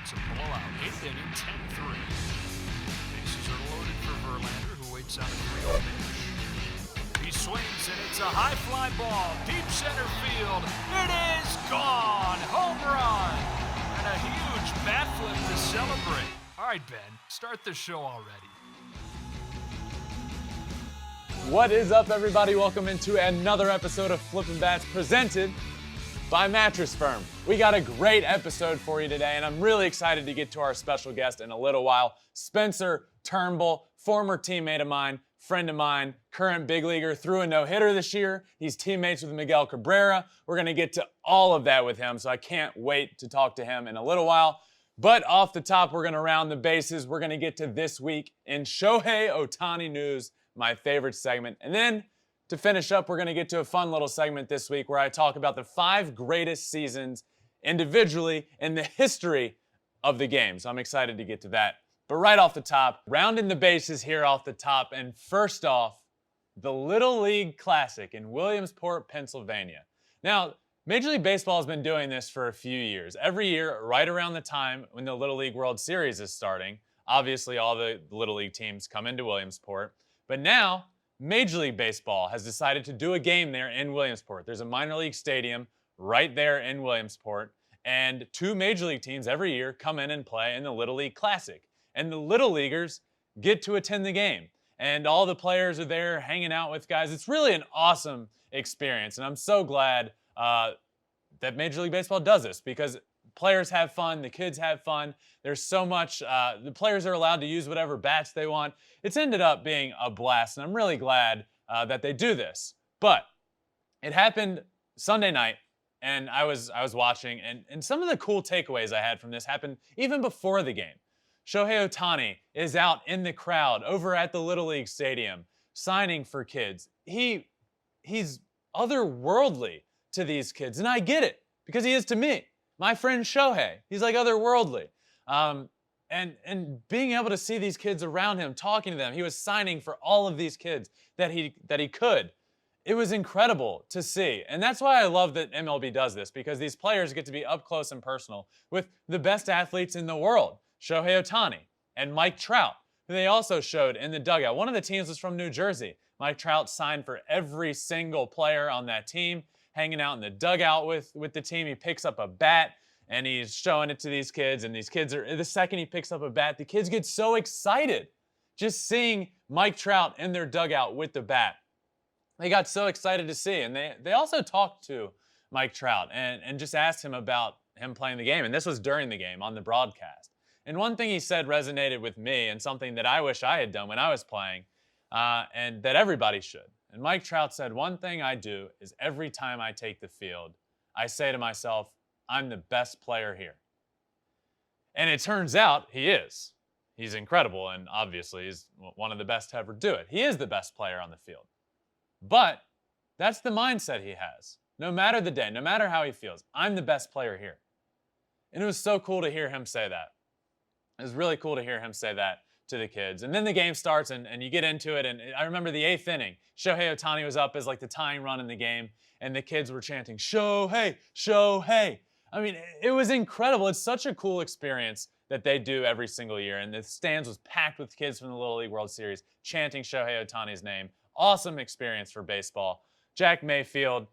It's a blowout. 8th inning, 10-3. Bases are loaded for Verlander, who waits out a 3-0 pitch. He swings, and it's a high fly ball. Deep center field. It is gone. Home run. And a huge bat flip to celebrate. All right, Ben, start the show already. What is up, everybody? Welcome into another episode of Flippin' Bats presented by Mattress Firm. We got a great episode for you today, and I'm really excited to get to our special guest in a little while. Spencer Turnbull, former teammate of mine, friend of mine, current big leaguer, threw a no-hitter this year. He's teammates with Miguel Cabrera. We're going to get to all of that with him, so I can't wait to talk to him in a little while. But off the top, we're going to round the bases. We're going to get to this week in Shohei Ohtani news, my favorite segment. And then to finish up, we're going to get to a fun little segment this week where I talk about the 5 greatest seasons individually in the history of the game. So I'm excited to get to that. But right off the top, rounding the bases here off the top. And first off, the Little League Classic in Williamsport, Pennsylvania. Now, Major League Baseball has been doing this for a few years. Every year, right around the time when the Little League World Series is starting, obviously all the Little League teams come into Williamsport. But now, Major League Baseball has decided to do a game there in Williamsport. There's a minor league stadium right there in Williamsport, and 2 Major League teams every year come in and play in the Little League Classic. And the Little Leaguers get to attend the game. And all the players are there hanging out with guys. It's really an awesome experience, and I'm so glad that Major League Baseball does this because players have fun, the kids have fun. There's so much, the players are allowed to use whatever bats they want. It's ended up being a blast, and I'm really glad that they do this. But it happened Sunday night, and I was watching, and some of the cool takeaways I had from this happened even before the game. Shohei Ohtani is out in the crowd over at the Little League Stadium signing for kids. He's otherworldly to these kids, and I get it because he is to me. My friend Shohei, he's like otherworldly. And being able to see these kids around him, talking to them, he was signing for all of these kids that he could. It was incredible to see. And that's why I love that MLB does this, because these players get to be up close and personal with the best athletes in the world, Shohei Ohtani and Mike Trout, who they also showed in the dugout. One of the teams was from New Jersey. Mike Trout signed for every single player on that team, hanging out in the dugout with the team. He picks up a bat, and he's showing it to these kids, and these kids are, the second he picks up a bat, the kids get so excited just seeing Mike Trout in their dugout with the bat. They got so excited to see, and they also talked to Mike Trout and just asked him about him playing the game, and this was during the game on the broadcast. And one thing he said resonated with me, and something that I wish I had done when I was playing, and that everybody should. And Mike Trout said, one thing I do is every time I take the field, I say to myself, I'm the best player here. And it turns out he is. He's incredible, and obviously he's one of the best to ever do it. He is the best player on the field. But that's the mindset he has. No matter the day, no matter how he feels, I'm the best player here. And it was so cool to hear him say that. It was really cool to hear him say that to the kids. And then the game starts, and you get into it. And I remember the 8th inning. Shohei Ohtani was up as like the tying run in the game, and the kids were chanting, Shohei, Shohei. I mean, it was incredible. It's such a cool experience that they do every single year. And the stands was packed with kids from the Little League World Series chanting Shohei Ohtani's name. Awesome experience for baseball. Jack Mayfield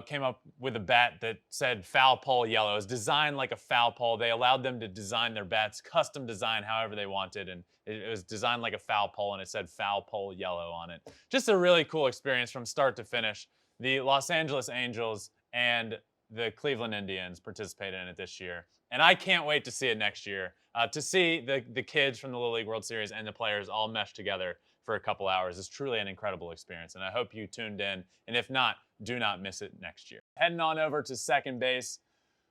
came up with a bat that said foul pole yellow. It was designed like a foul pole. They allowed them to design their bats, custom design however they wanted, and it was designed like a foul pole, and it said foul pole yellow on it. Just a really cool experience from start to finish. The Los Angeles Angels and the Cleveland Indians participated in it this year, and I can't wait to see it next year, to see the kids from the Little League World Series and the players all mesh together for a couple hours is truly an incredible experience, and I hope you tuned in, and if not, do not miss it next year. Heading on over to second base,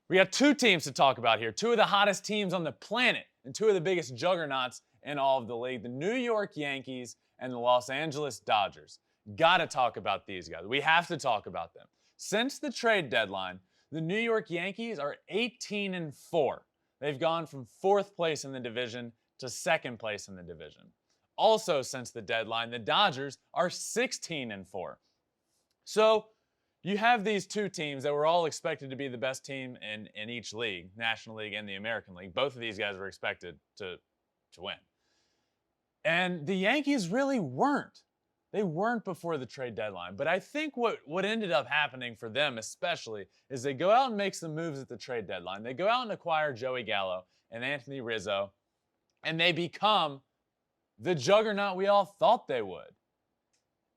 we got 2 teams to talk about here, 2 of the hottest teams on the planet, and 2 of the biggest juggernauts in all of the league, the New York Yankees and the Los Angeles Dodgers. Gotta talk about these guys. We have to talk about them. Since the trade deadline, the New York Yankees are 18-4. They've gone from 4th place in the division to 2nd place in the division. Also, since the deadline, the Dodgers are 16-4. So you have these two teams that were all expected to be the best team in each league, National League and the American League. Both of these guys were expected to win. And the Yankees really weren't. They weren't before the trade deadline. But I think what ended up happening for them especially is they go out and make some moves at the trade deadline. They go out and acquire Joey Gallo and Anthony Rizzo, and they become the juggernaut we all thought they would.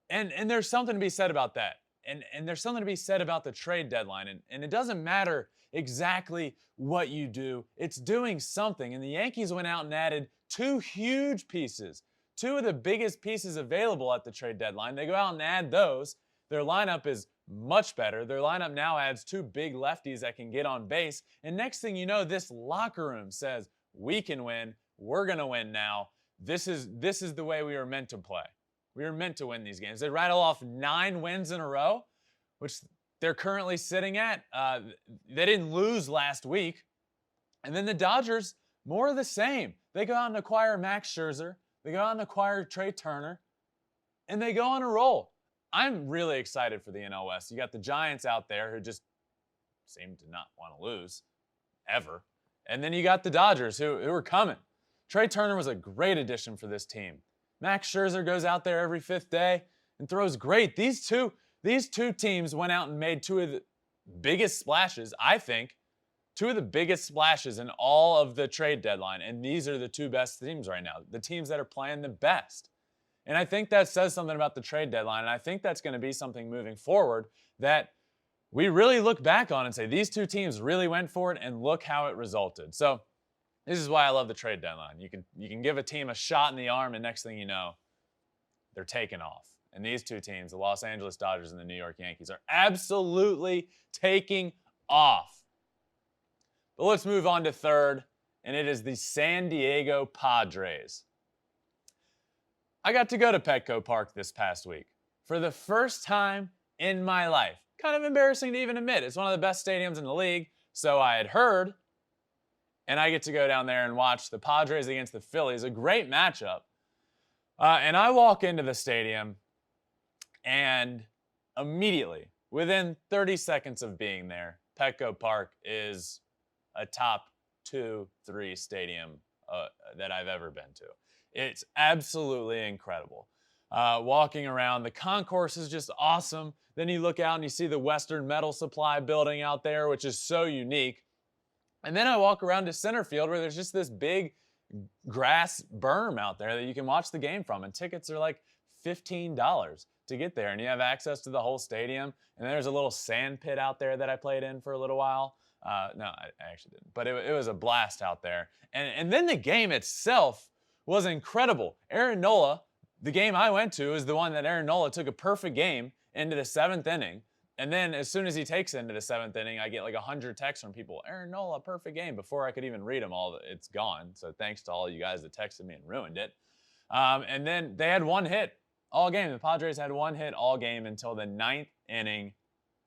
And there's something to be said about that. And there's something to be said about the trade deadline. And it doesn't matter exactly what you do. It's doing something. And the Yankees went out and added two huge pieces, two of the biggest pieces available at the trade deadline. They go out and add those. Their lineup is much better. Their lineup now adds two big lefties that can get on base. And next thing you know, this locker room says, we can win. We're going to win now. This is the way we were meant to play. We were meant to win these games. They rattle off 9 wins in a row, which they're currently sitting at. They didn't lose last week. And then the Dodgers, more of the same. They go out and acquire Max Scherzer. They go out and acquire Trey Turner. And they go on a roll. I'm really excited for the NL West. You got the Giants out there who just seem to not want to lose, ever. And then you got the Dodgers who are coming. Trey Turner was a great addition for this team. Max Scherzer goes out there every 5th day and throws great. These two teams went out and made two of the biggest splashes, I think, two of the biggest splashes in all of the trade deadline. And these are the two best teams right now, the teams that are playing the best. And I think that says something about the trade deadline. And I think that's going to be something moving forward that we really look back on and say, these two teams really went for it and look how it resulted. So this is why I love the trade deadline. You can give a team a shot in the arm, and next thing you know, they're taking off. And these two teams, the Los Angeles Dodgers and the New York Yankees, are absolutely taking off. But let's move on to third, and it is the San Diego Padres. I got to go to Petco Park this past week for the first time in my life. Kind of embarrassing to even admit. It's one of the best stadiums in the league, so I had heard. And I get to go down there and watch the Padres against the Phillies, a great matchup. And I walk into the stadium, and immediately, within 30 seconds of being there, Petco Park is a top 2-3 stadium that I've ever been to. It's absolutely incredible. Walking around, the concourse is just awesome. Then you look out and you see the Western Metal Supply building out there, which is so unique. And then I walk around to center field where there's just this big grass berm out there that you can watch the game from. And tickets are like $15 to get there. And you have access to the whole stadium. And there's a little sand pit out there that I played in for a little while. No, I actually didn't. But it was a blast out there. And then the game itself was incredible. Aaron Nola, the game I went to, is the one that Aaron Nola took a perfect game into the 7th inning. And then as soon as he takes it into the 7th inning, I get like 100 texts from people, Aaron Nola, perfect game. Before I could even read them all, it's gone. So thanks to all you guys that texted me and ruined it. And then they had one hit all game. The Padres had one hit all game until the 9th inning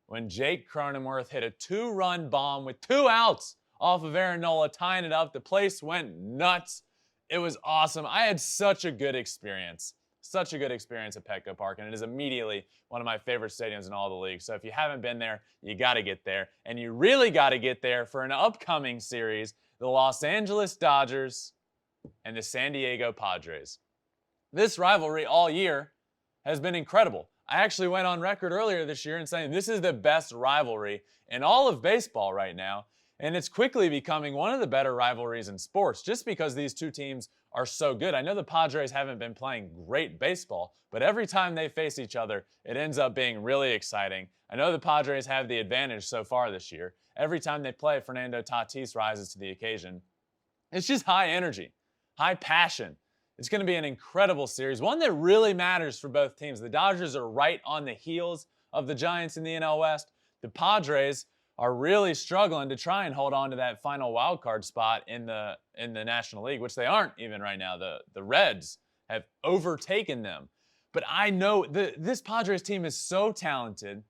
when Jake Cronenworth hit a 2-run bomb with 2 outs off of Aaron Nola, tying it up. The place went nuts. It was awesome. I had such a good experience. Such a good experience at Petco Park, and it is immediately one of my favorite stadiums in all the league. So if you haven't been there, you got to get there. And you really got to get there for an upcoming series, the Los Angeles Dodgers and the San Diego Padres. This rivalry all year has been incredible. I actually went on record earlier this year and saying this is the best rivalry in all of baseball right now. And it's quickly becoming one of the better rivalries in sports just because these two teams are so good. I know the Padres haven't been playing great baseball, but every time they face each other, it ends up being really exciting. I know the Padres have the advantage so far this year. Every time they play, Fernando Tatis rises to the occasion. It's just high energy, high passion. It's going to be an incredible series, one that really matters for both teams. The Dodgers are right on the heels of the Giants in the NL West. The Padres are really struggling to try and hold on to that final wild card spot in the National League, which they aren't even right now. The Reds have overtaken them. But I know this Padres team is so talented.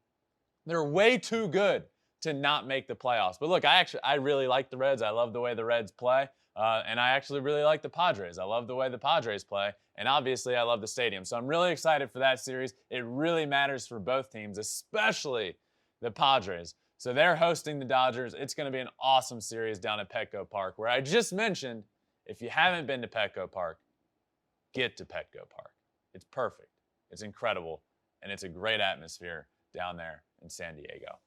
They're way too good to not make the playoffs. But look, I really like the Reds. I love the way the Reds play. And I actually really like the Padres. I love the way the Padres play. And obviously, I love the stadium. So I'm really excited for that series. It really matters for both teams, especially the Padres. So they're hosting the Dodgers. It's going to be an awesome series down at Petco Park, where I just mentioned, if you haven't been to Petco Park, get to Petco Park. It's perfect. It's incredible. And it's a great atmosphere down there in San Diego.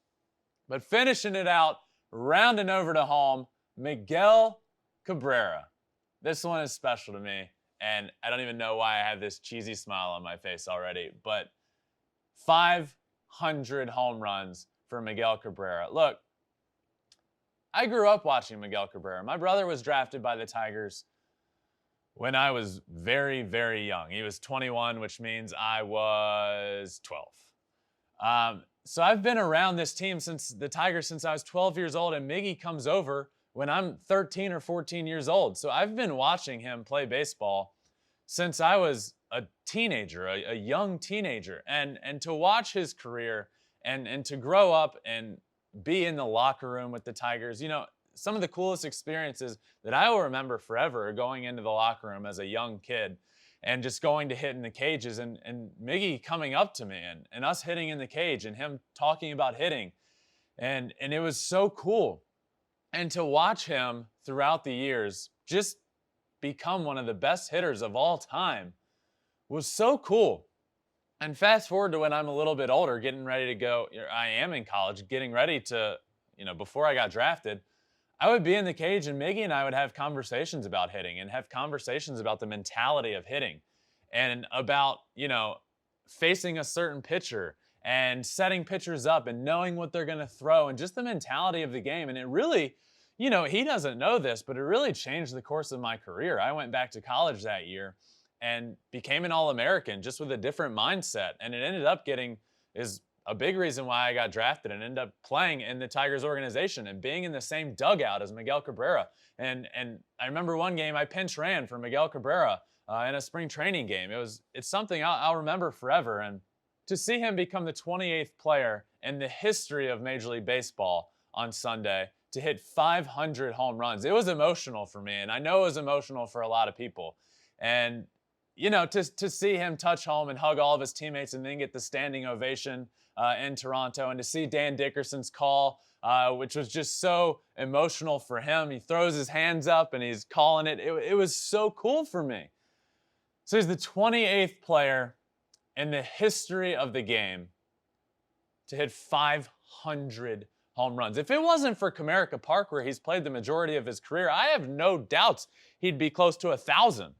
But finishing it out, rounding over to home, Miguel Cabrera. This one is special to me, and I don't even know why I have this cheesy smile on my face already, but 500 home runs for Miguel Cabrera. Look, I grew up watching Miguel Cabrera. My brother was drafted by the Tigers when I was very, very young. He was 21, which means I was 12. So I've been around this team since the Tigers since I was 12 years old, and Miggy comes over when I'm 13 or 14 years old. So I've been watching him play baseball since I was a teenager, a young teenager. And to watch his career and to grow up and be in the locker room with the Tigers, some of the coolest experiences that I will remember forever are going into the locker room as a young kid and just going to hit in the cages and Miggy coming up to me and us hitting in the cage and him talking about hitting. And it was so cool. And to watch him throughout the years just become one of the best hitters of all time was so cool. And fast forward to when I'm a little bit older, getting ready to go, I am in college, getting ready to, before I got drafted, I would be in the cage and Miggy and I would have conversations about hitting and have conversations about the mentality of hitting and about, facing a certain pitcher and setting pitchers up and knowing what they're going to throw and just the mentality of the game. And it really, he doesn't know this, but it really changed the course of my career. I went back to college that year and became an All-American just with a different mindset. And it ended up is a big reason why I got drafted and ended up playing in the Tigers organization and being in the same dugout as Miguel Cabrera. And I remember one game I pinch ran for Miguel Cabrera in a spring training game. It's something I'll remember forever. And to see him become the 28th player in the history of Major League Baseball on Sunday to hit 500 home runs, it was emotional for me. And I know it was emotional for a lot of people. And, to see him touch home and hug all of his teammates and then get the standing ovation in Toronto, and to see Dan Dickerson's call, which was just so emotional for him. He throws his hands up and he's calling it. It was so cool for me. So he's the 28th player in the history of the game to hit 500 home runs. If it wasn't for Comerica Park, where he's played the majority of his career, I have no doubts he'd be close to 1,000.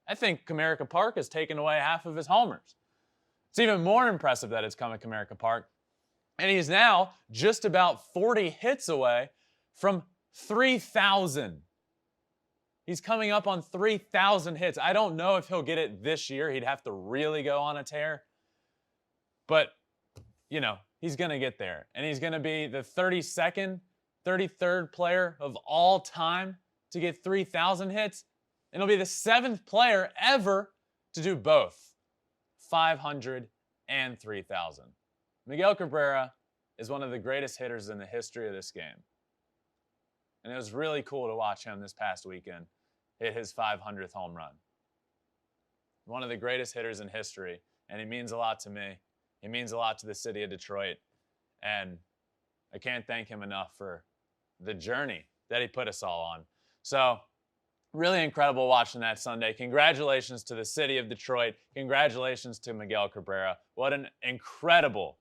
I think Comerica Park has taken away half of his homers. It's even more impressive that it's come at Comerica Park. And he's now just about 40 hits away from 3,000. He's coming up on 3,000 hits. I don't know if he'll get it this year. He'd have to really go on a tear. But, he's going to get there. And he's going to be the 33rd player of all time to get 3,000 hits. And he'll be the 7th player ever to do both, 500 and 3,000. Miguel Cabrera is one of the greatest hitters in the history of this game. And it was really cool to watch him this past weekend hit his 500th home run. One of the greatest hitters in history, and he means a lot to me. He means a lot to the city of Detroit. And I can't thank him enough for the journey that he put us all on. So, really incredible watching that Sunday. Congratulations to the city of Detroit. Congratulations to Miguel Cabrera. What an incredible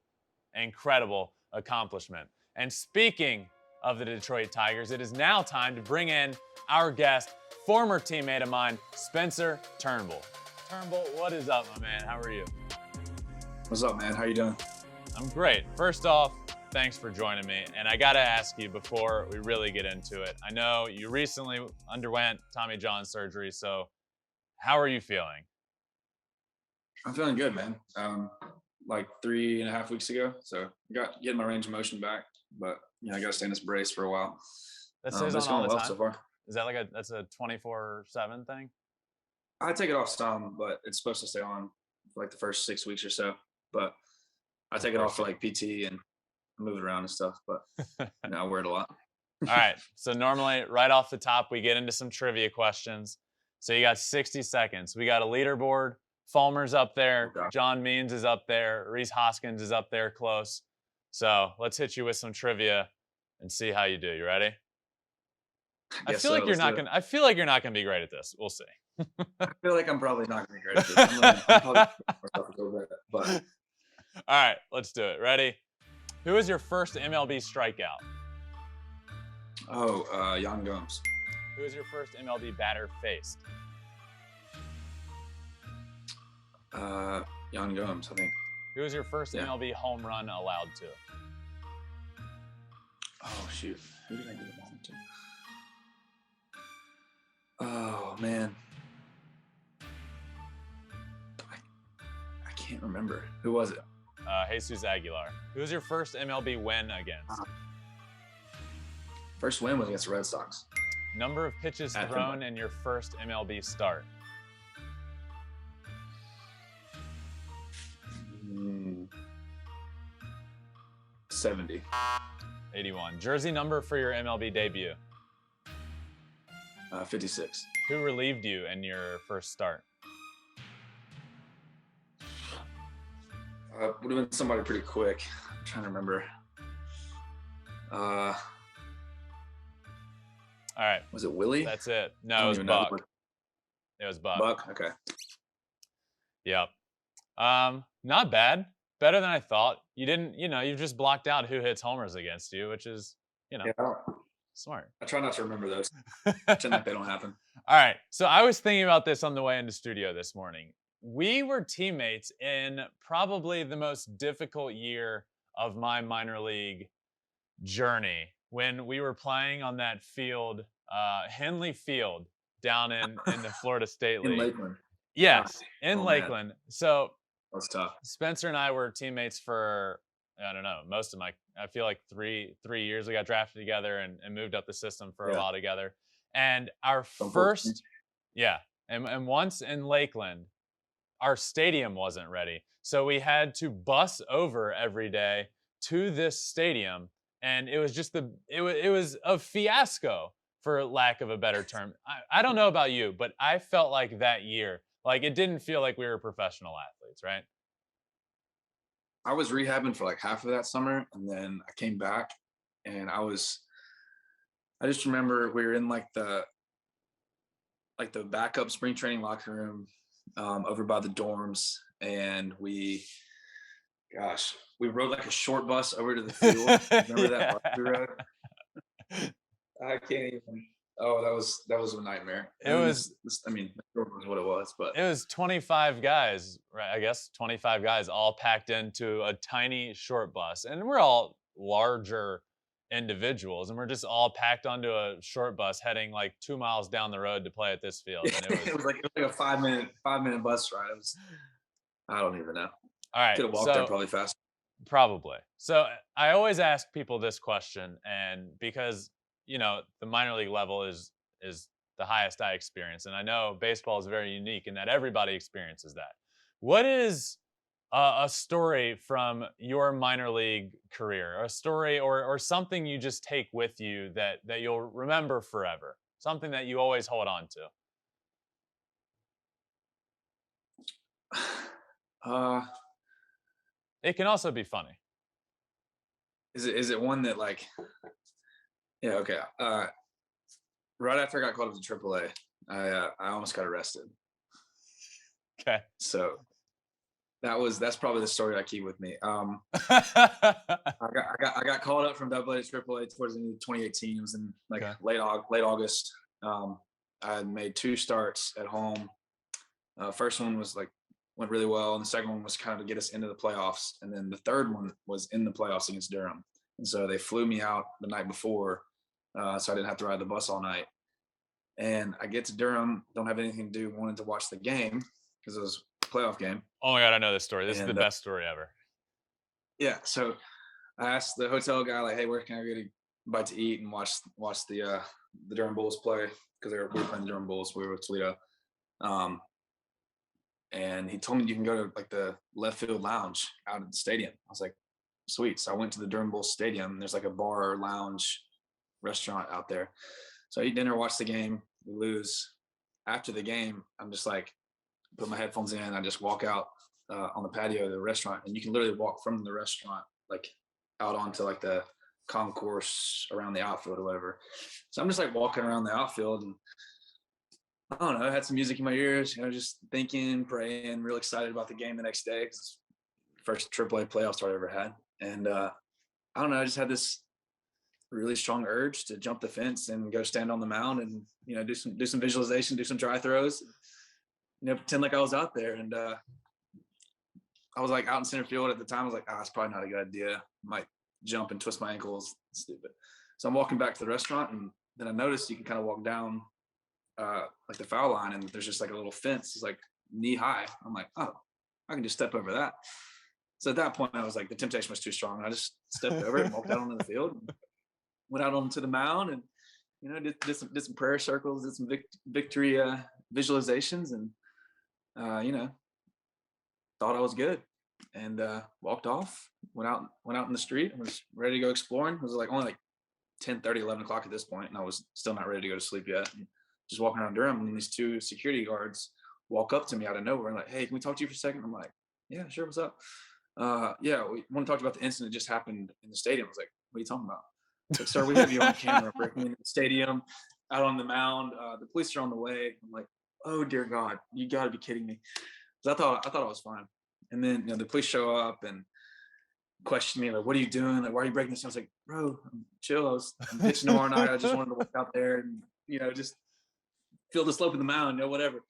accomplishment. And speaking of the Detroit Tigers, it is now time to bring in our guest, former teammate of mine, Spencer Turnbull. Turnbull, what is up, my man? How are you? What's up, man? How you doing? I'm great. First off, thanks for joining me. And I got to ask you before we really get into it. I know you recently underwent Tommy John surgery, so how are you feeling? I'm feeling good, man. Like 3.5 weeks ago, so I got getting my range of motion back, but I got to stay in this brace for a while. That stays it's on all going the well time? so far. Is that that's a 24/7 thing? I take it off some, but it's supposed to stay on for like the first 6 weeks or so. But I take it off for like PT and move it around and stuff. But I wear it a lot. All right. So normally, right off the top, we get into some trivia questions. So you got 60 seconds. We got a leaderboard. Fulmer's up there. Okay. John Means is up there. Reese Hoskins is up there close. So let's hit you with some trivia and see how you do. You ready? I Guess feel so. like you're Let's not do it. gonna. I feel like you're not gonna be great at this. We'll see. I feel like I'm probably not going to be great at this. I'm probably myself a little bit, but All right, let's do it. Ready? Who was your first MLB strikeout? Young Gomes. Who was your first MLB batter faced? Young Gomes, I think. Who was your first Yeah. MLB home run allowed to? Oh shoot, who did I give the ball to? Oh man, I can't remember. Who was it? Jesus Aguilar. Who was your first MLB win against? First win was against the Red Sox. Number of pitches At thrown in your first MLB start? 70. 81. Jersey number for your MLB debut? 56. Who relieved you in your first start? Would have been somebody pretty quick. I'm trying to remember. All right, Was it Willie? that's it. I No, don't it was even know. Buck. It was Buck. Buck? Okay. Yep. Not bad. Better than I thought. You didn't, you just blocked out who hits homers against you, which is, Yeah, smart. I try not to remember those. Pretend like they don't happen. All right. So I was thinking about this on the way into studio this morning. We were teammates in probably the most difficult year of my minor league journey when we were playing on that field, Henley Field, down in the Florida State In League. Lakeland. Yes, in Oh, man. Lakeland. So That's tough. Spencer and I were teammates for, I don't know, most of I feel like three years. We got drafted together and moved up the system for a Yeah. while together. And our From both first, teams. yeah, and once in Lakeland, our stadium wasn't ready. So we had to bus over every day to this stadium. And it was just it was a fiasco, for lack of a better term. I don't know about you, but I felt like that year, like it didn't feel like we were professional athletes, right? I was rehabbing for like half of that summer, and then I came back, and I just remember we were in like the backup spring training locker room over by the dorms, and we rode like a short bus over to the field. Remember that bus we rode? I can't even. Oh, that was a nightmare. It was. I mean, that was what it was, but It was 25 guys, right? I guess 25 guys all packed into a tiny short bus, and we're all larger individuals, and we're just all packed onto a short bus heading like 2 miles down the road to play at this field. And it was like a 5-minute bus ride. I don't even know. All right, Could have walked there probably faster. Probably. So I always ask people this question, and because the minor league level is the highest I experience, and I know baseball is very unique in that everybody experiences that. What is a story from your minor league career, a story or something you just take with you that you'll remember forever, something that you always hold on to? It can also be funny. Is it one that like? Yeah. Okay. Right after I got called up to AAA, I almost got arrested. Okay. So that's probably the story I keep with me. I got called up from AA to AAA towards the end of 2018. It was in like late August. I had made 2 starts at home. First one was went really well, and the second one was kind of to get us into the playoffs, and then the third one was in the playoffs against Durham. And so they flew me out the night before, so I didn't have to ride the bus all night. And I get to Durham, don't have anything to do, wanted to watch the game because it was a playoff game. Oh my God, I know this story. This is the best story ever. Yeah, so I asked the hotel guy, like, hey, where can I get a bite to eat and watch the Durham Bulls play? Because we were playing the Durham Bulls. We were with Toledo. And he told me you can go to like the left field lounge out at the stadium. I was like, sweet. So I went to the Durham Bulls stadium. There's like a bar, lounge, restaurant out there. So I eat dinner, watch the game. We lose. After the game, I'm just like, put my headphones in. I just walk out on the patio of the restaurant, and you can literally walk from the restaurant like out onto like the concourse around the outfield or whatever. So I'm just like walking around the outfield, and I don't know, I had some music in my ears, just thinking, praying, real excited about the game the next day because first AAA playoff start I ever had. And I don't know, I just had this really strong urge to jump the fence and go stand on the mound and do some visualization, do some dry throws, pretend like I was out there. And I was like out in center field at the time. I was like, it's probably not a good idea. I might jump and twist my ankles. Stupid. So I'm walking back to the restaurant, and then I noticed you can kind of walk down like the foul line, and there's just like a little fence. It's like knee high. I'm like, oh, I can just step over that. So at that point, I was like, the temptation was too strong. And I just stepped over it and walked out onto the field, and went out onto the mound, and did some prayer circles, did some victory visualizations, and thought I was good, and walked off. Went out in the street and was ready to go exploring. It was like only like 10:30, 11 o'clock at this point, and I was still not ready to go to sleep yet. And just walking around Durham, and these two security guards walk up to me out of nowhere and like, "Hey, can we talk to you for a second?" I'm like, "Yeah, sure. What's up?" Yeah, we want to talk about the incident that just happened in the stadium. I was like, "What are you talking about?" Like, "Sir, we have you on camera breaking into the stadium, out on the mound. The police are on the way." I'm like, "Oh dear God, you got to be kidding me!" Because I thought I was fine. And then the police show up and question me like, "What are you doing? Like, why are you breaking this?" I was like, "Bro, I'm chill. I'm pitching tomorrow night. I just wanted to walk out there and just feel the slope of the mound, whatever."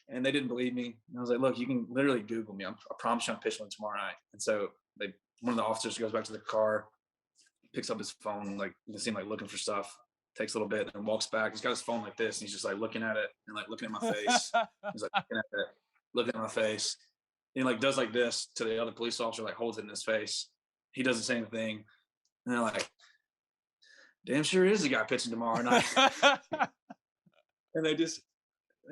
And they didn't believe me. And I was like, "Look, you can literally Google me. I promise you I'm pitching tomorrow night." And so one of the officers goes back to the car, picks up his phone, like you seem like looking for stuff. Takes a little bit and walks back. He's got his phone like this, and he's just like looking at it and like looking at my face. He's like looking at my face. And he like does like this to the other police officer, like holds it in his face. He does the same thing. And they're like, "Damn sure is the guy pitching tomorrow night." And they're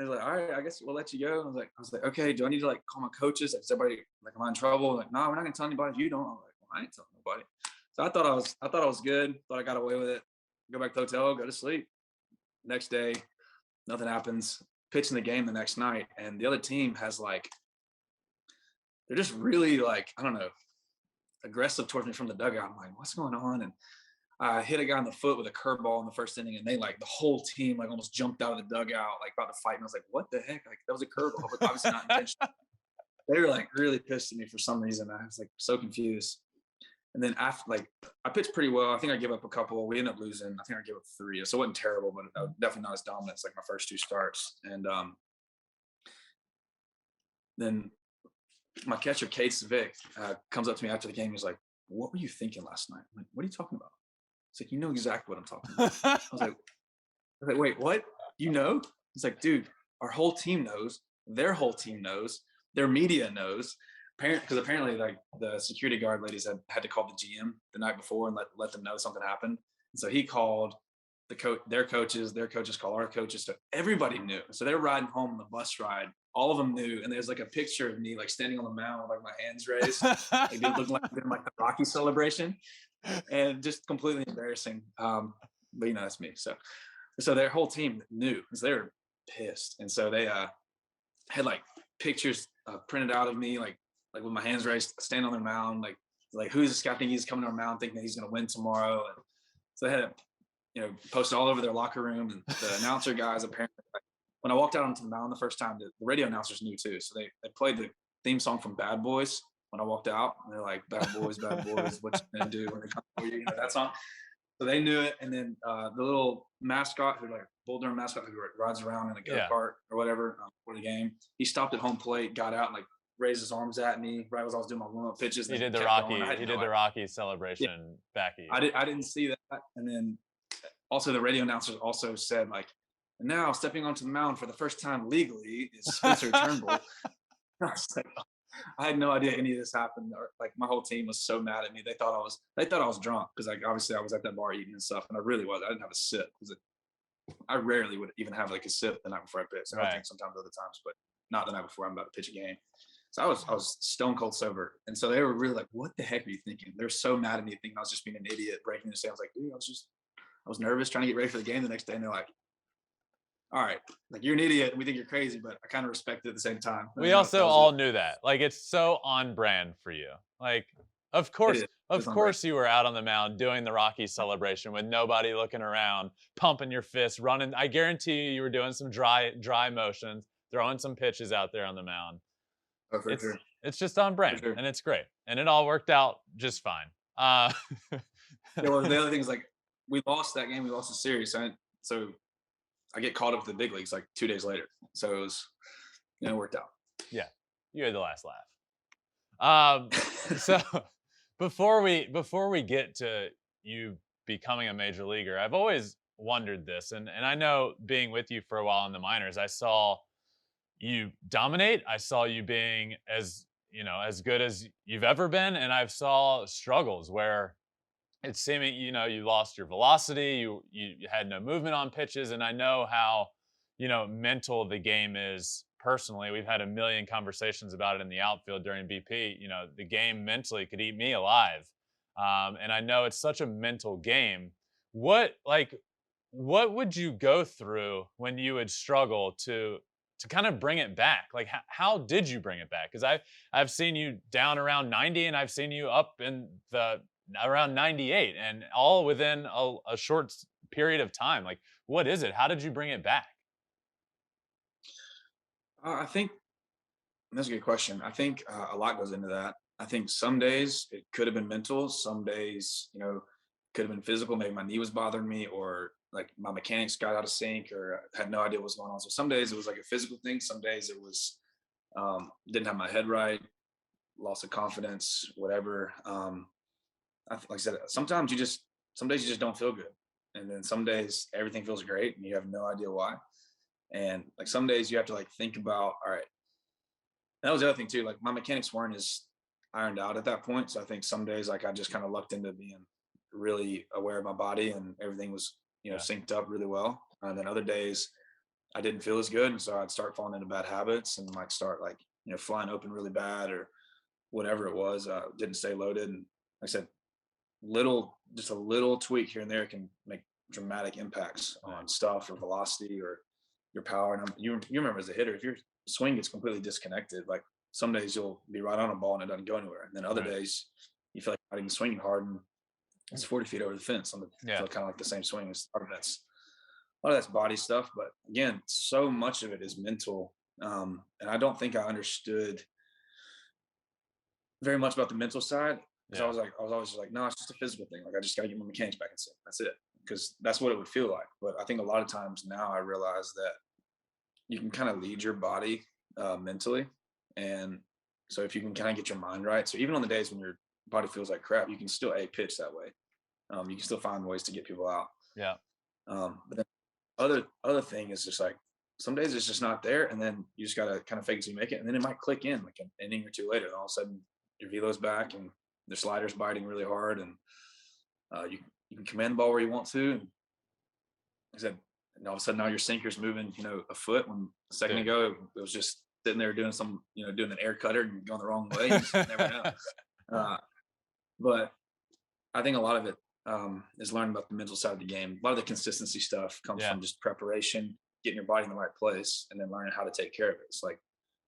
like, "All right, I guess we'll let you go." I was like, "Okay, do I need to like call my coaches? Like, is everybody like, am I in trouble?" Like, "No, we're not gonna tell anybody if you don't." I'm like, "Well, I ain't telling nobody." So I thought I was good. Thought I got away with it. Go back to the hotel, go to sleep. Next day, nothing happens. Pitching the game the next night, and the other team has like, they're just really like, I don't know, aggressive towards me from the dugout. I'm like, what's going on? And I hit a guy in the foot with a curveball in the first inning, and they like the whole team like almost jumped out of the dugout, like about to fight. And I was like, what the heck? Like that was a curveball, but obviously not intentional. They were like really pissed at me for some reason. I was like so confused. And then after, like, I pitched pretty well. I think I gave up a couple. We ended up losing. I think I gave up 3. So it wasn't terrible, but definitely not as dominant as like my first 2 starts. And then my catcher, Kate Vick, comes up to me after the game. He's like, "What were you thinking last night?" I'm like, "What are you talking about?" It's like, "You know exactly what I'm talking about." I was like, "Wait, what? You know?" He's like, "Dude, our whole team knows. Their whole team knows. Their media knows." Because apparently like the security guard ladies had to call the GM the night before and let them know something happened. And so he called their coaches call our coaches. So everybody knew. So they're riding home on the bus ride. All of them knew. And there's like a picture of me like standing on the mound with like my hands raised, like they look like they're like the Rocky celebration, and just completely embarrassing. But that's me. So their whole team knew because they were pissed. And so they had like pictures printed out of me, like with my hands raised, stand on their mound, like who's this guy think he's coming to our mound thinking that he's going to win tomorrow. And so they had it, posted all over their locker room, and the announcer guys apparently, like, when I walked out onto the mound the first time, the radio announcers knew too. So they played the theme song from Bad Boys when I walked out, and they're like, "Bad boys, what you gonna do when they come for you?" That song. So they knew it. And then the little mascot, who like Bull Durham mascot, who rides around in a go-kart or whatever for the game, he stopped at home plate, got out, and like raised his arms at me right as I was doing my warm-up pitches. He did the Rocky celebration back at you. I didn't see that. And then also the radio announcers also said like, "And now stepping onto the mound for the first time legally is Spencer Turnbull." I had no idea any of this happened. Like my whole team was so mad at me. They thought I was drunk because like obviously I was at that bar eating and stuff, and I really was. I didn't have a sip because I rarely would even have like a sip the night before I pitch. I drink sometimes other times, but not the night before I'm about to pitch a game. So I was stone cold sober. And so they were really like, "What the heck are you thinking?" They're so mad at me thinking I was just being an idiot, breaking the sand. I was like, "Dude, I was nervous trying to get ready for the game the next day." And they're like, "All right, like you're an idiot and we think you're crazy, but I kind of respect it at the same time." We also all knew that. Like it's so on brand for you. Like, of course, Of course you were out on the mound doing the Rocky celebration with nobody looking around, pumping your fists, running. I guarantee you were doing some dry motions, throwing some pitches out there on the mound. Oh, for sure. It's just on brand, sure. and it's great. And it all worked out just fine. Yeah, well, the other thing is, like, we lost that game. We lost the series. So I get called up to the big leagues like 2 days later. So it was, it worked out. Yeah, you had the last laugh. So before we get to you becoming a major leaguer, I've always wondered this, and I know being with you for a while in the minors, I saw you dominate. I saw you being as good as you've ever been, and I've saw struggles where it's seeming you lost your velocity, you had no movement on pitches, and I know how mental the game is. Personally, we've had a million conversations about it in the outfield during BP. The game mentally could eat me alive, and I know it's such a mental game. What would you go through when you would struggle to kind of bring it back? Like, how did you bring it back? Because I've seen you down around 90, and I've seen you up in the around 98, and all within a short period of time. Like, what is it? How did you bring it back? I think that's a good question. I think a lot goes into that. I think some days it could have been mental. Some days, could have been physical. Maybe my knee was bothering me, or like my mechanics got out of sync, or had no idea what was going on. So some days it was like a physical thing. Some days it was didn't have my head right, loss of confidence, whatever. Like I said, some days you just don't feel good, and then some days everything feels great, and you have no idea why. And like some days you have to like think about, all right. That was the other thing too. Like my mechanics weren't as ironed out at that point. So I think some days like I just kind of lucked into being really aware of my body, and everything was, synced up really well. And then other days I didn't feel as good. And so I'd start falling into bad habits and might start like, flying open really bad or whatever it was. Didn't stay loaded. And like I said, just a little tweak here and there can make dramatic impacts on stuff or velocity or your power. And you remember as a hitter, if your swing gets completely disconnected, like some days you'll be right on a ball and it doesn't go anywhere. And then other days you feel like you're not even swinging hard and it's 40 feet over the fence on the kind of like the same swing. A lot of that's body stuff. But again, so much of it is mental. And I don't think I understood very much about the mental side. Because I was always just like, no, it's just a physical thing. Like I just got to get my mechanics back in sync. That's it. Because that's what it would feel like. But I think a lot of times now I realize that you can kind of lead your body mentally. And so if you can kind of get your mind right. So even on the days when your body feels like crap, you can still pitch that way. You can still find ways to get people out. Yeah. But then other thing is just like some days it's just not there. And then you just got to kind of fake it till you make it. And then it might click in like an inning or two later. And all of a sudden your velo's back and the slider's biting really hard. And you can command the ball where you want to. And I said, and all of a sudden now your sinker's moving, a foot when a second ago it was just sitting there doing doing an air cutter and going the wrong way. You just never know. But I think a lot of it is learning about the mental side of the game. A lot of the consistency stuff comes from just preparation, getting your body in the right place, and then learning how to take care of it. It's like,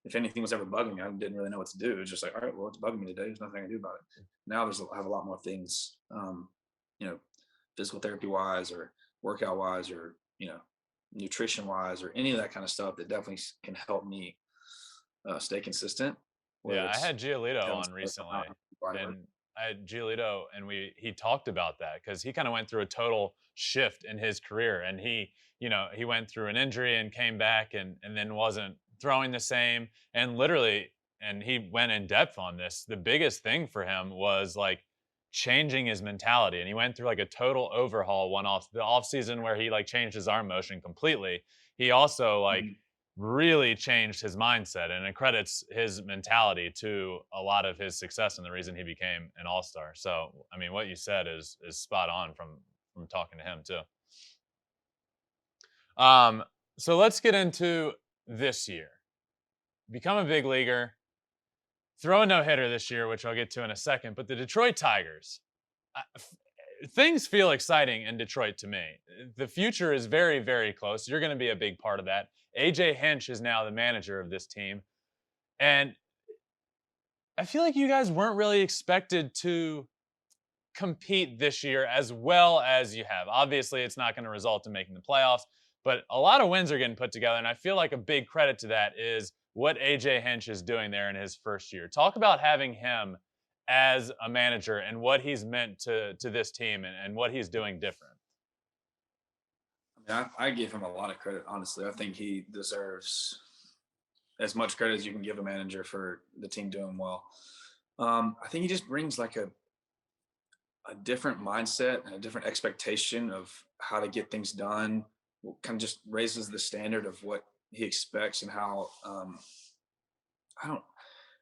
if anything was ever bugging me, I didn't really know what to do. It was just like, all right, well, it's bugging me today. There's nothing I can do about it. Now I have a lot more things, physical therapy wise or workout wise or, nutrition wise or any of that kind of stuff that definitely can help me stay consistent. Yeah, I had Giolito on recently, and I had Giolito, and he talked about that because he kind of went through a total shift in his career, and he went through an injury and came back and then wasn't throwing the same, and literally, and he went in depth on this. The biggest thing for him was like changing his mentality, and he went through like a total overhaul the off season where he like changed his arm motion completely. He also like really changed his mindset, and it credits his mentality to a lot of his success and the reason he became an all-star. So I mean, what you said is spot on from talking to him too. So let's get into this year. Become a big leaguer, throw a no-hitter this year, which I'll get to in a second. But the Detroit Tigers, things feel exciting in Detroit to me. The future is very, very close. You're going to be a big part of that. AJ Hinch is now the manager of this team. And I feel like you guys weren't really expected to compete this year as well as you have. Obviously, it's not going to result in making the playoffs, but a lot of wins are getting put together. And I feel like a big credit to that is what AJ Hinch is doing there in his first year. Talk about having him as a manager and what he's meant to this team and what he's doing different. I give him a lot of credit, honestly. I think he deserves as much credit as you can give a manager for the team doing well. I think he just brings like a different mindset and a different expectation of how to get things done. Kind of just raises the standard of what he expects and how I don't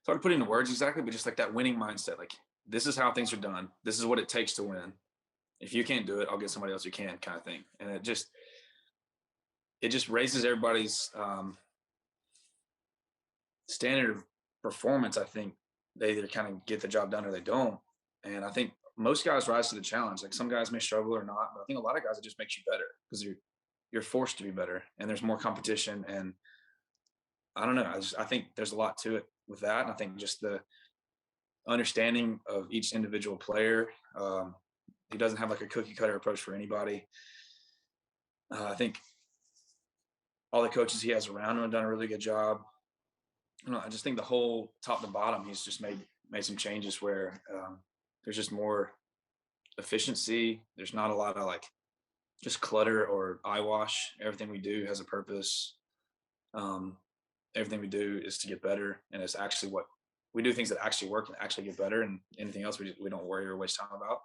it's hard to put into words exactly, but just like that winning mindset. Like, this is how things are done. This is what it takes to win. If you can't do it, I'll get somebody else who can, kind of thing. And it just raises everybody's standard of performance. I think they either kind of get the job done or they don't. And I think most guys rise to the challenge. Like, some guys may struggle or not, but I think a lot of guys, it just makes you better because you're forced to be better and there's more competition. And I don't know. I think there's a lot to it with that. And I think just the understanding of each individual player. He doesn't have like a cookie cutter approach for anybody. I think all the coaches he has around him have done a really good job. I just think the whole top to bottom, he's just made some changes where there's just more efficiency. There's not a lot of like just clutter or eyewash. Everything we do has a purpose. Everything we do is to get better, and it's actually what we do, things that actually work and actually get better, and anything else we don't worry or waste time about.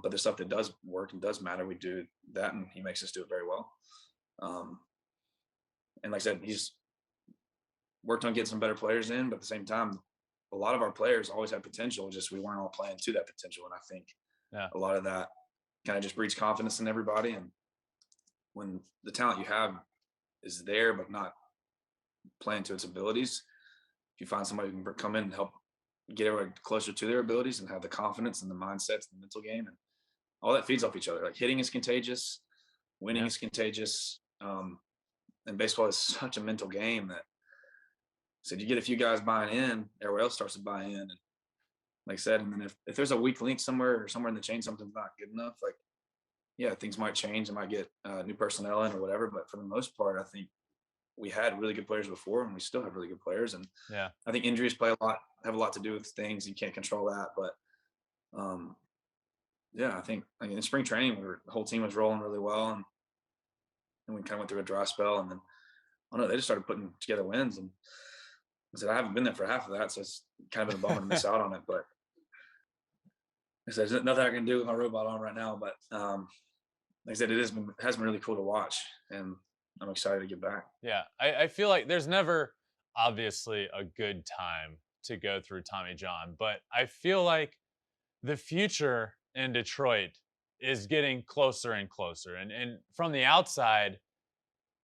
But the stuff that does work and does matter, we do that, and he makes us do it very well. And like I said, he's worked on getting some better players in, but at the same time, a lot of our players always had potential, just we weren't all playing to that potential. And I think a lot of that kind of just breeds confidence in everybody. And when the talent you have is there but not playing to its abilities, if you find somebody who can come in and help get everybody closer to their abilities and have the confidence and the mindsets and the mental game, and all that feeds off each other. Like, hitting is contagious, winning is contagious. And baseball is such a mental game that you get a few guys buying in, everybody else starts to buy in. And like I said, and then if there's a weak link somewhere in the chain, something's not good enough, like, things might change. It might get new personnel in or whatever. But for the most part, I think we had really good players before, and we still have really good players. And I think injuries have a lot to do with things. You can't control that. But I think in spring training, the whole team was rolling really well, and we kind of went through a dry spell, and then I don't know, they just started putting together wins. And I said, I haven't been there for half of that, so it's kind of been a bummer to miss out on it. But I said, there's nothing I can do with my robot on right now. But like I said, it has been really cool to watch, and I'm excited to get back. Yeah, I feel like there's never obviously a good time to go through Tommy John, but I feel like the future in Detroit is getting closer and closer. And from the outside,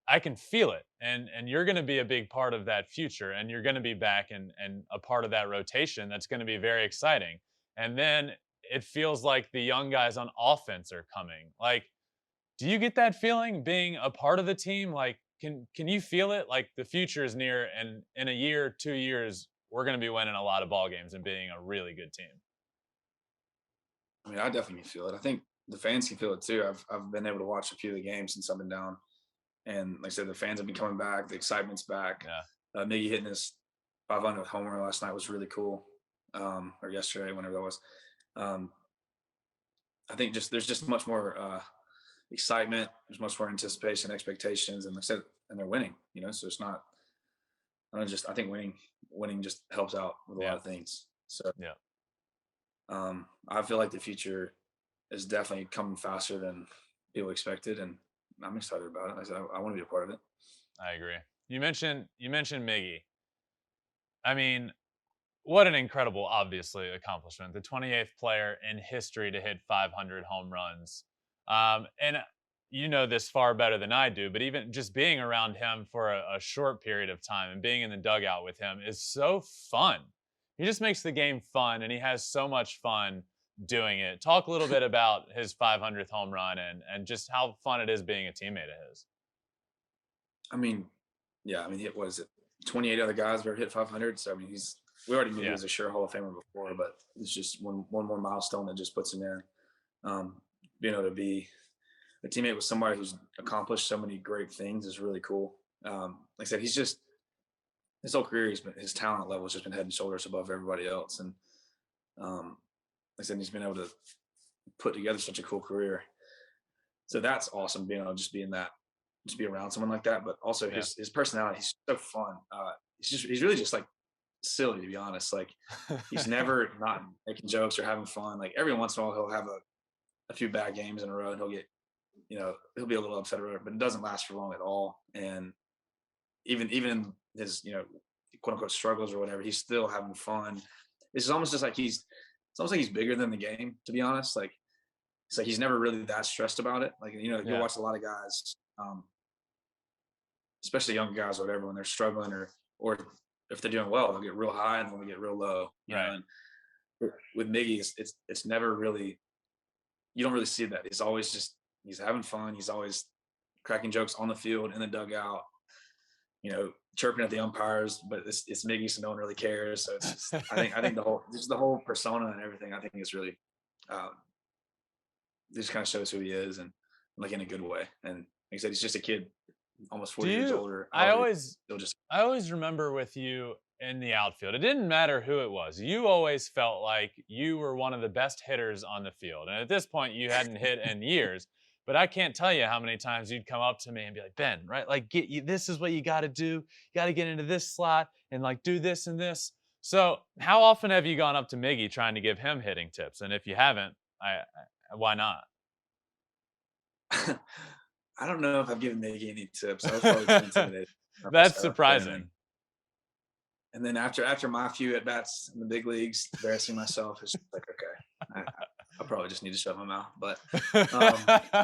I can feel it. And you're going to be a big part of that future, and you're going to be back and a part of that rotation. That's going to be very exciting. And then it feels like the young guys on offense are coming. Like, do you get that feeling being a part of the team? Like, can you feel it? Like, the future is near, and in a year, 2 years, we're going to be winning a lot of ball games and being a really good team. I mean, I definitely feel it. I think the fans can feel it too. I've been able to watch a few of the games since I've been down, and like I said, the fans have been coming back. The excitement's back. Yeah. Miggy hitting his 500th homer last night was really cool, or yesterday, whenever that was. I think there's just much more excitement. There's much more anticipation, expectations, and like I said, and they're winning. So it's not. I think winning just helps out with a lot of things. So I feel like the future is definitely coming faster than people expected, and I'm excited about it. Like I said, I want to be a part of it. I agree. You mentioned Miggy. I mean, what an incredible, obviously, accomplishment. The 28th player in history to hit 500 home runs. And you know this far better than I do, but even just being around him for a short period of time and being in the dugout with him is so fun. He just makes the game fun, and he has so much fun doing it. Talk a little bit about his 500th home run and just how fun it is being a teammate of his. I mean, it was 28 other guys have ever hit 500. So I mean, he's we already knew he was a sure Hall of Famer before, but it's just one more milestone that just puts him in. Being able to be a teammate with somebody who's accomplished so many great things is really cool. Like I said, he's just his whole career, his talent level has just been head and shoulders above everybody else, and like I said, he's been able to put together such a cool career. So that's awesome, being able to just be around someone like that. But also his personality, he's so fun. He's really just like silly, to be honest. Like he's never not making jokes or having fun. Like every once in a while he'll have a few bad games in a row and he'll get, he'll be a little upset about it, but it doesn't last for long at all. And even in his, quote unquote struggles or whatever, he's still having fun. It's almost just like it's almost like he's bigger than the game, to be honest. Like it's like he's never really that stressed about it. Like, you watch a lot of guys, especially young guys or whatever, when they're struggling or if they're doing well, they'll get real high and then they get real low. You know? And with Miggy, it's never really, you don't really see that. He's always he's having fun. He's always cracking jokes on the field, in the dugout, chirping at the umpires, but it's Miggy, so no one really cares. So it's just, I think the whole persona and everything, I think is really, it just kind of shows who he is, and like in a good way. And like I said, he's just a kid, almost 40 years older. I always remember with you in the outfield, it didn't matter who it was. You always felt like you were one of the best hitters on the field. And at this point, you hadn't hit in years. But I can't tell you how many times you'd come up to me and be like, Ben, right? Like, this is what you got to do. You got to get into this slot and like do this and this. So how often have you gone up to Miggy trying to give him hitting tips? And if you haven't, why not? I don't know if I've given Miggy any tips. I was probably too intimidated. That's surprising. And then after my few at bats in the big leagues, embarrassing myself, it's like, okay, I probably just need to shut my mouth. But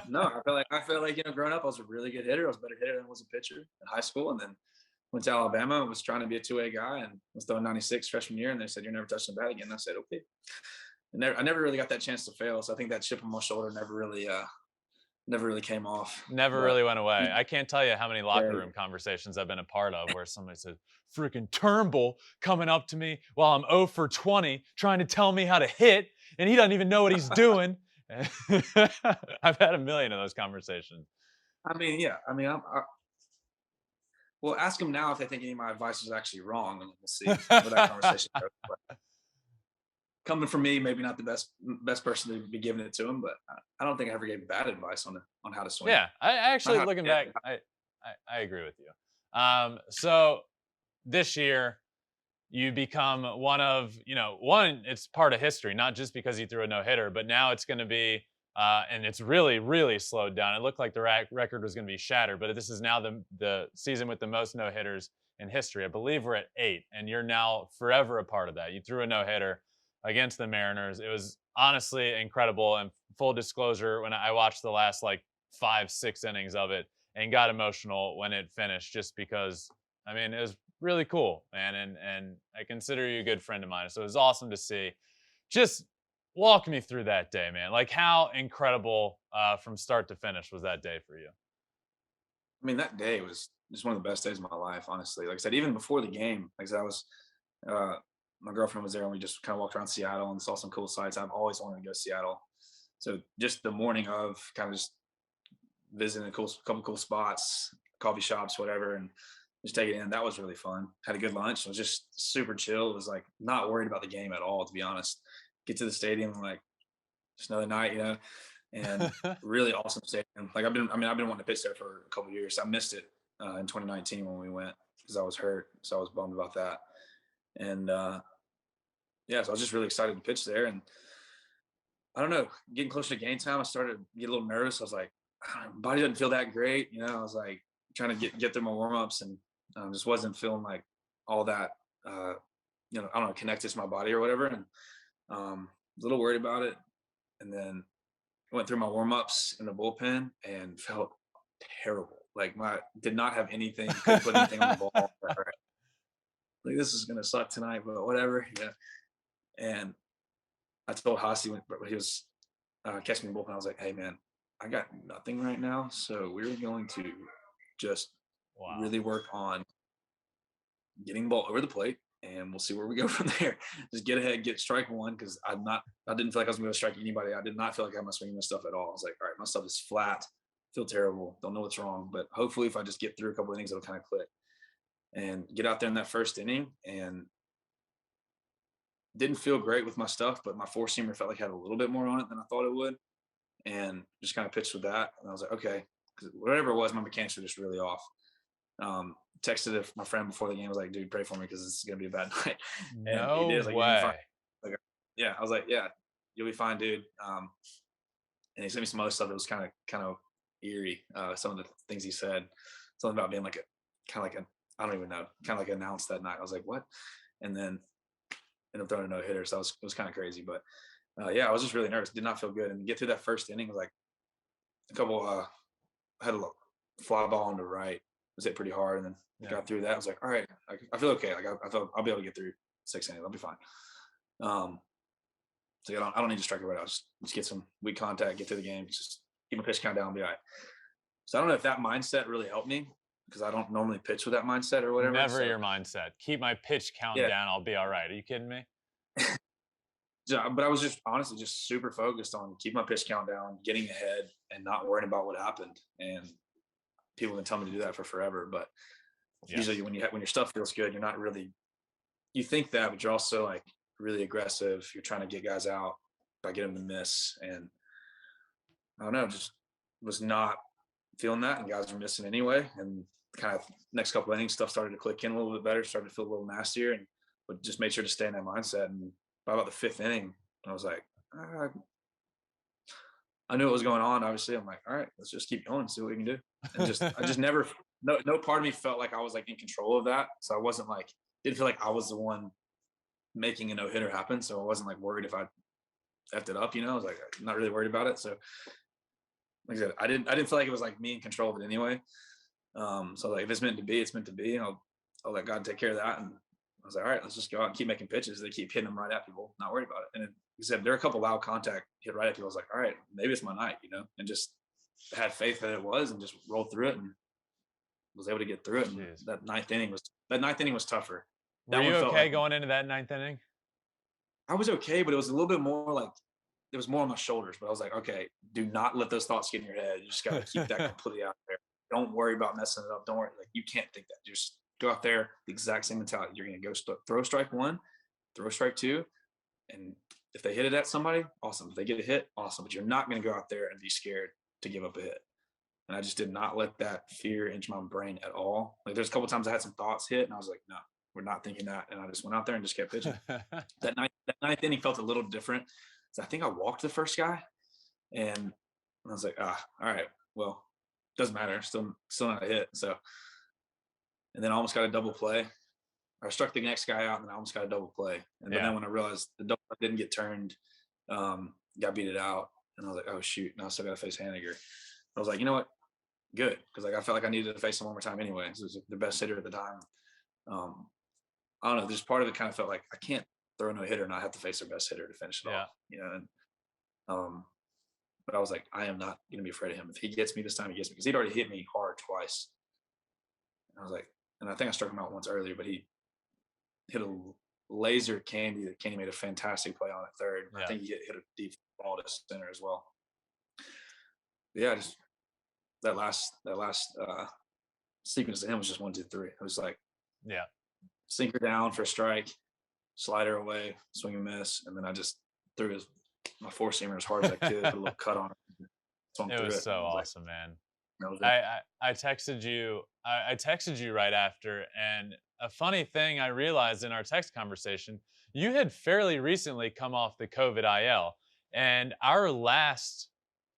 no, I feel like growing up, I was a really good hitter. I was a better hitter than I was a pitcher in high school, and then went to Alabama and was trying to be a two-way guy, and was throwing 96 freshman year, and they said, "You're never touching the bat again." And I said, "Okay." And I never really got that chance to fail, so I think that chip on my shoulder never really came off. Never really went away. I can't tell you how many locker room conversations I've been a part of where somebody said, freaking Turnbull coming up to me while I'm 0 for 20 trying to tell me how to hit, and he doesn't even know what he's doing. I've had a million of those conversations. Well, ask them now if they think any of my advice is actually wrong, and we'll see where that conversation goes. But coming from me, maybe not the best person to be giving it to him, but I don't think I ever gave bad advice on how to swing. Yeah, I actually, looking back, I agree with you. So this year, you become one of, it's part of history, not just because he threw a no-hitter, but now it's going to be, and it's really, really slowed down. It looked like the record was going to be shattered, but this is now the season with the most no-hitters in history. I believe we're at 8, and you're now forever a part of that. You threw a no-hitter against the Mariners. It was honestly incredible. And full disclosure, when I watched the last 5-6 innings of it and got emotional when it finished, just because, it was really cool, man. And I consider you a good friend of mine. So it was awesome to see. Just walk me through that day, man. Like, how incredible from start to finish was that day for you? That day was just one of the best days of my life, honestly. Like I said, even before the game, like I said, I was, my girlfriend was there, and we just kind of walked around Seattle and saw some cool sights. I've always wanted to go to Seattle. So just the morning of, kind of just visiting a couple cool spots, coffee shops, whatever, and just take it in. That was really fun. Had a good lunch. It was just super chill. It was like not worried about the game at all, to be honest. Get to the stadium, just another night, and really awesome stadium. Like I've been wanting to pitch there for a couple of years. I missed it in 2019 when we went because I was hurt. So I was bummed about that. And so I was just really excited to pitch there. And I don't know, getting closer to game time, I started to get a little nervous. I was like, my body doesn't feel that great. I was like trying to get through my warm-ups, and just wasn't feeling like all that, I don't know, connected to my body or whatever. And a little worried about it. And then I went through my warm-ups in the bullpen and felt terrible. Like did not have anything, couldn't put anything on the ball. Like, this is gonna suck tonight, but whatever. Yeah. And I told Hossie when he was catching the bullpen, I was like, "Hey man, I got nothing right now, so we're going to just really work on getting the ball over the plate and we'll see where we go from there. Just get ahead, get strike one, because I didn't feel like I was going to strike anybody. I did not feel like I had my swinging my stuff at all. I was like, all right, my stuff is flat, feel terrible, don't know what's wrong, but hopefully if I just get through a couple of innings, it'll kind of click. And get out there in that first inning, and didn't feel great with my stuff, but my four-seamer felt like it had a little bit more on it than I thought it would, and just kind of pitched with that. And I was like, okay, because whatever it was, my mechanics were just really off. Texted my friend before the game, was like, dude, pray for me because this is gonna be a bad night. And No he did. Like, way. Like, yeah, I was like, yeah, you'll be fine, dude. And he sent me some other stuff that was kind of eerie. Some of the things he said, something about being like I don't even know, kind of like announced that night. I was like, what? And then ended up throwing a no-hitter, so it was kind of crazy. But yeah, I was just really nervous. Did not feel good. And get through that first inning, like a couple, had a fly ball on the right, was hit pretty hard, and then got through that. I was like, all right, I feel okay. Like I feel I'll be able to get through 6 innings. I'll be fine. So I don't need to strike it right out. Just get some weak contact, get through the game, just keep my pitch count down, be all right. So I don't know if that mindset really helped me, because I don't normally pitch with that mindset or whatever. Never your mindset. Keep my pitch count down. I'll be all right. Are you kidding me? Yeah, but I was just honestly just super focused on keeping my pitch count down, getting ahead, and not worrying about what happened. And people can tell me to do that for forever, but usually when your stuff feels good, you're not really. You think that, but you're also like really aggressive. You're trying to get guys out by getting them to miss, and I don't know, just was not feeling that, and guys were missing anyway. And kind of next couple of innings, stuff started to click in a little bit better, started to feel a little nastier, and but just made sure to stay in that mindset. And by about the fifth inning, I was like, I knew what was going on. Obviously, I'm like, all right, let's just keep going, see what we can do. And I just never, no part of me felt like I was like in control of that. So I wasn't like, didn't feel like I was the one making a no hitter happen. So I wasn't like worried if I effed it up. I was like, not really worried about it. So like I said, I didn't feel like it was like me in control of it anyway. So like if it's meant to be, it's meant to be. And I'll let God take care of that. And I was like, all right, let's just go out and keep making pitches. They keep hitting them right at people, not worried about it. And he said there are a couple loud contact hit right at people. I was like, all right, maybe it's my night, and just had faith that it was, and just rolled through it and was able to get through it. And that ninth inning was tougher. Were you okay going into that ninth inning? I was okay, but it was a little bit more like it was more on my shoulders. But I was like, okay, do not let those thoughts get in your head. You just got to keep that completely out there. Don't worry about messing it up. Don't worry. Like, you can't think that. Just go out there, the exact same mentality. You're going to go throw strike one, throw strike two. And if they hit it at somebody, awesome. If they get a hit, awesome. But you're not going to go out there and be scared to give up a hit. And I just did not let that fear into my brain at all. Like, there's a couple of times I had some thoughts hit, and I was like, no, we're not thinking that. And I just went out there and just kept pitching. that ninth inning felt a little different. So I think I walked the first guy, and I was like, all right, well, doesn't matter. Still not a hit. So, and then I almost got a double play. I struck the next guy out, and I almost got a double play. And then when I realized the double didn't get turned, got beat it out, and I was like, oh shoot, now I still got to face Haniger. I was like, you know what, good, because like I felt like I needed to face him one more time anyway. This was the best hitter at the time. I don't know, just part of it kind of felt like I can't throw no hitter and not have to face their best hitter to finish it off. And but I was like, I am not going to be afraid of him. If he gets me this time, he gets me, because he'd already hit me hard twice. And I was like, and I think I struck him out once earlier, but he hit a laser candy that Kenny made a fantastic play on at third. I think he hit a deep ball to center as well. But yeah, just that last sequence to him was just 1, 2, 3. It was like, sinker down for a strike, slider away, swing and miss, and then I just threw my four seamer as hard as I could, put a little cut on it. It was so awesome, man. I texted you. I texted you right after, and a funny thing I realized in our text conversation, you had fairly recently come off the COVID IL, and our last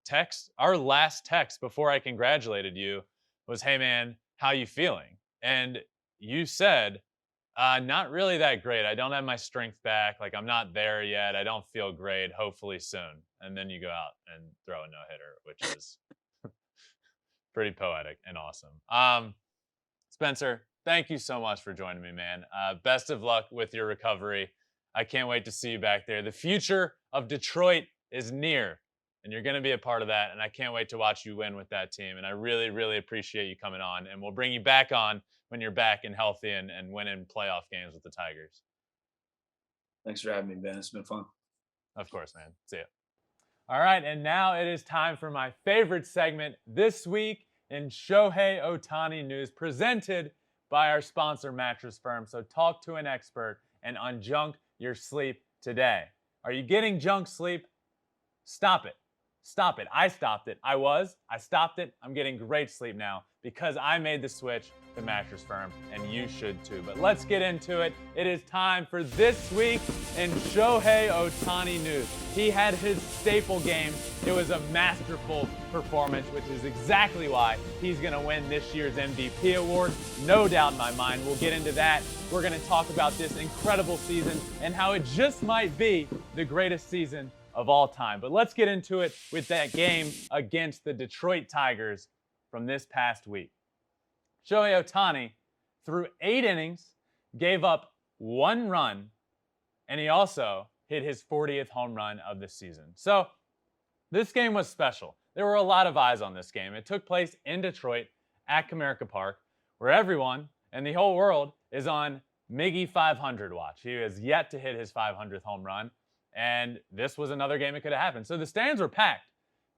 text before I congratulated you was, "Hey man, how you feeling?" And you said, "Not really that great. I don't have my strength back. Like, I'm not there yet. I don't feel great. Hopefully soon." And then you go out and throw a no-hitter, which is pretty poetic and awesome. Spencer, thank you so much for joining me, man. Best of luck with your recovery. I can't wait to see you back there. The future of Detroit is near. and you're going to be a part of that. And I can't wait to watch you win with that team. And I really, really appreciate you coming on. And we'll bring you back on when you're back and healthy and winning playoff games with the Tigers. Thanks for having me, Ben. It's been fun. Of course, man. See ya. All right, and now it is time for my favorite segment this week in Shohei Ohtani news, presented by our sponsor, Mattress Firm. So talk to an expert and unjunk your sleep today. Are you getting junk sleep? Stop it. Stop it. I stopped it. I stopped it. I'm getting great sleep now because I made the switch to Mattress Firm, and you should too. But let's get into it. It is time for this week in Shohei Ohtani news. He had his staple game. It was a masterful performance, which is exactly why he's going to win this year's MVP award. No doubt in my mind. We'll get into that. We're going to talk about this incredible season and how it just might be the greatest season of all time. But let's get into it with that game against the Detroit Tigers from this past week. Shohei Ohtani threw 8 innings, gave up 1 run, and he also hit his 40th home run of the season. So this game was special. There were a lot of eyes on this game. It took place in Detroit at Comerica Park, where everyone and the whole world is on Miggy 500 watch. He has yet to hit his 500th home run. And this was another game it could have happened. So the stands were packed.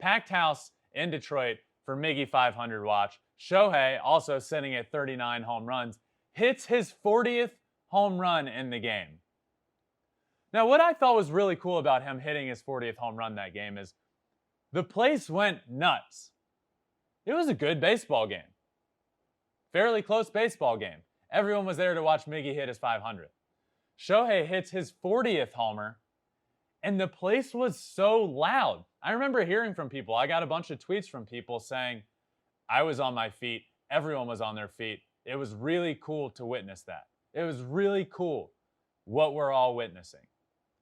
Packed house in Detroit for Miggy 500 watch. Shohei, also sitting at 39 home runs, hits his 40th home run in the game. Now, what I thought was really cool about him hitting his 40th home run that game is the place went nuts. It was a good baseball game. Fairly close baseball game. Everyone was there to watch Miggy hit his 500th. Shohei hits his 40th homer, and the place was so loud. I remember hearing from people. I got a bunch of tweets from people saying, I was on my feet. Everyone was on their feet. It was really cool to witness that. It was really cool what we're all witnessing.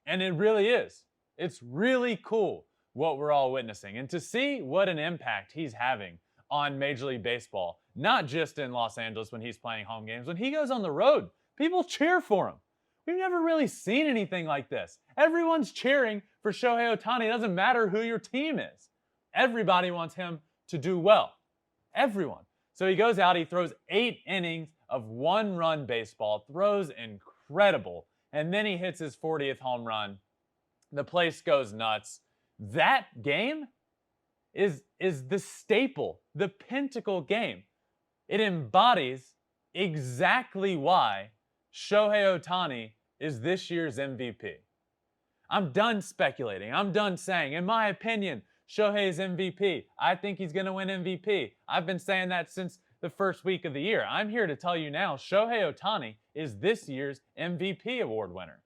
And it really is. It's really cool what we're all witnessing. And to see what an impact he's having on Major League Baseball, not just in Los Angeles when he's playing home games. When he goes on the road, people cheer for him. We've never really seen anything like this. Everyone's cheering for Shohei Ohtani. It doesn't matter who your team is. Everybody wants him to do well. Everyone. So he goes out, he throws 8 innings of 1-run baseball, throws incredible, and then he hits his 40th home run. The place goes nuts. That game is the staple, the pinnacle game. It embodies exactly why Shohei Ohtani is this year's MVP. I'm done speculating. I'm done saying, in my opinion, Shohei's MVP. I think he's going to win MVP. I've been saying that since the first week of the year. I'm here to tell you now, Shohei Ohtani is this year's MVP award winner.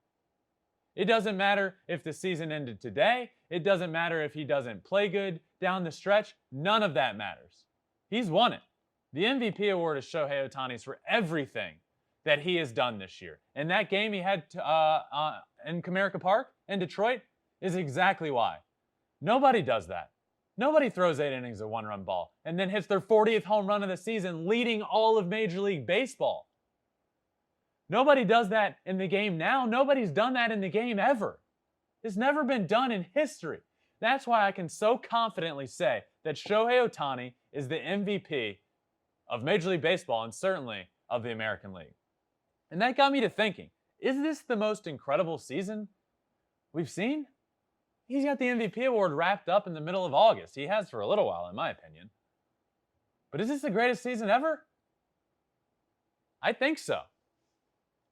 It doesn't matter if the season ended today. It doesn't matter if he doesn't play good down the stretch. None of that matters. He's won it. The MVP award is Shohei Ohtani's for everything that he has done this year. And that game he had in Comerica Park in Detroit is exactly why. Nobody does that. Nobody throws 8 innings of 1-run ball and then hits their 40th home run of the season, leading all of Major League Baseball. Nobody does that in the game now. Nobody's done that in the game ever. It's never been done in history. That's why I can so confidently say that Shohei Ohtani is the MVP of Major League Baseball and certainly of the American League. And that got me to thinking, is this the most incredible season we've seen? He's got the MVP award wrapped up in the middle of August. He has for a little while, in my opinion. But is this the greatest season ever? I think so.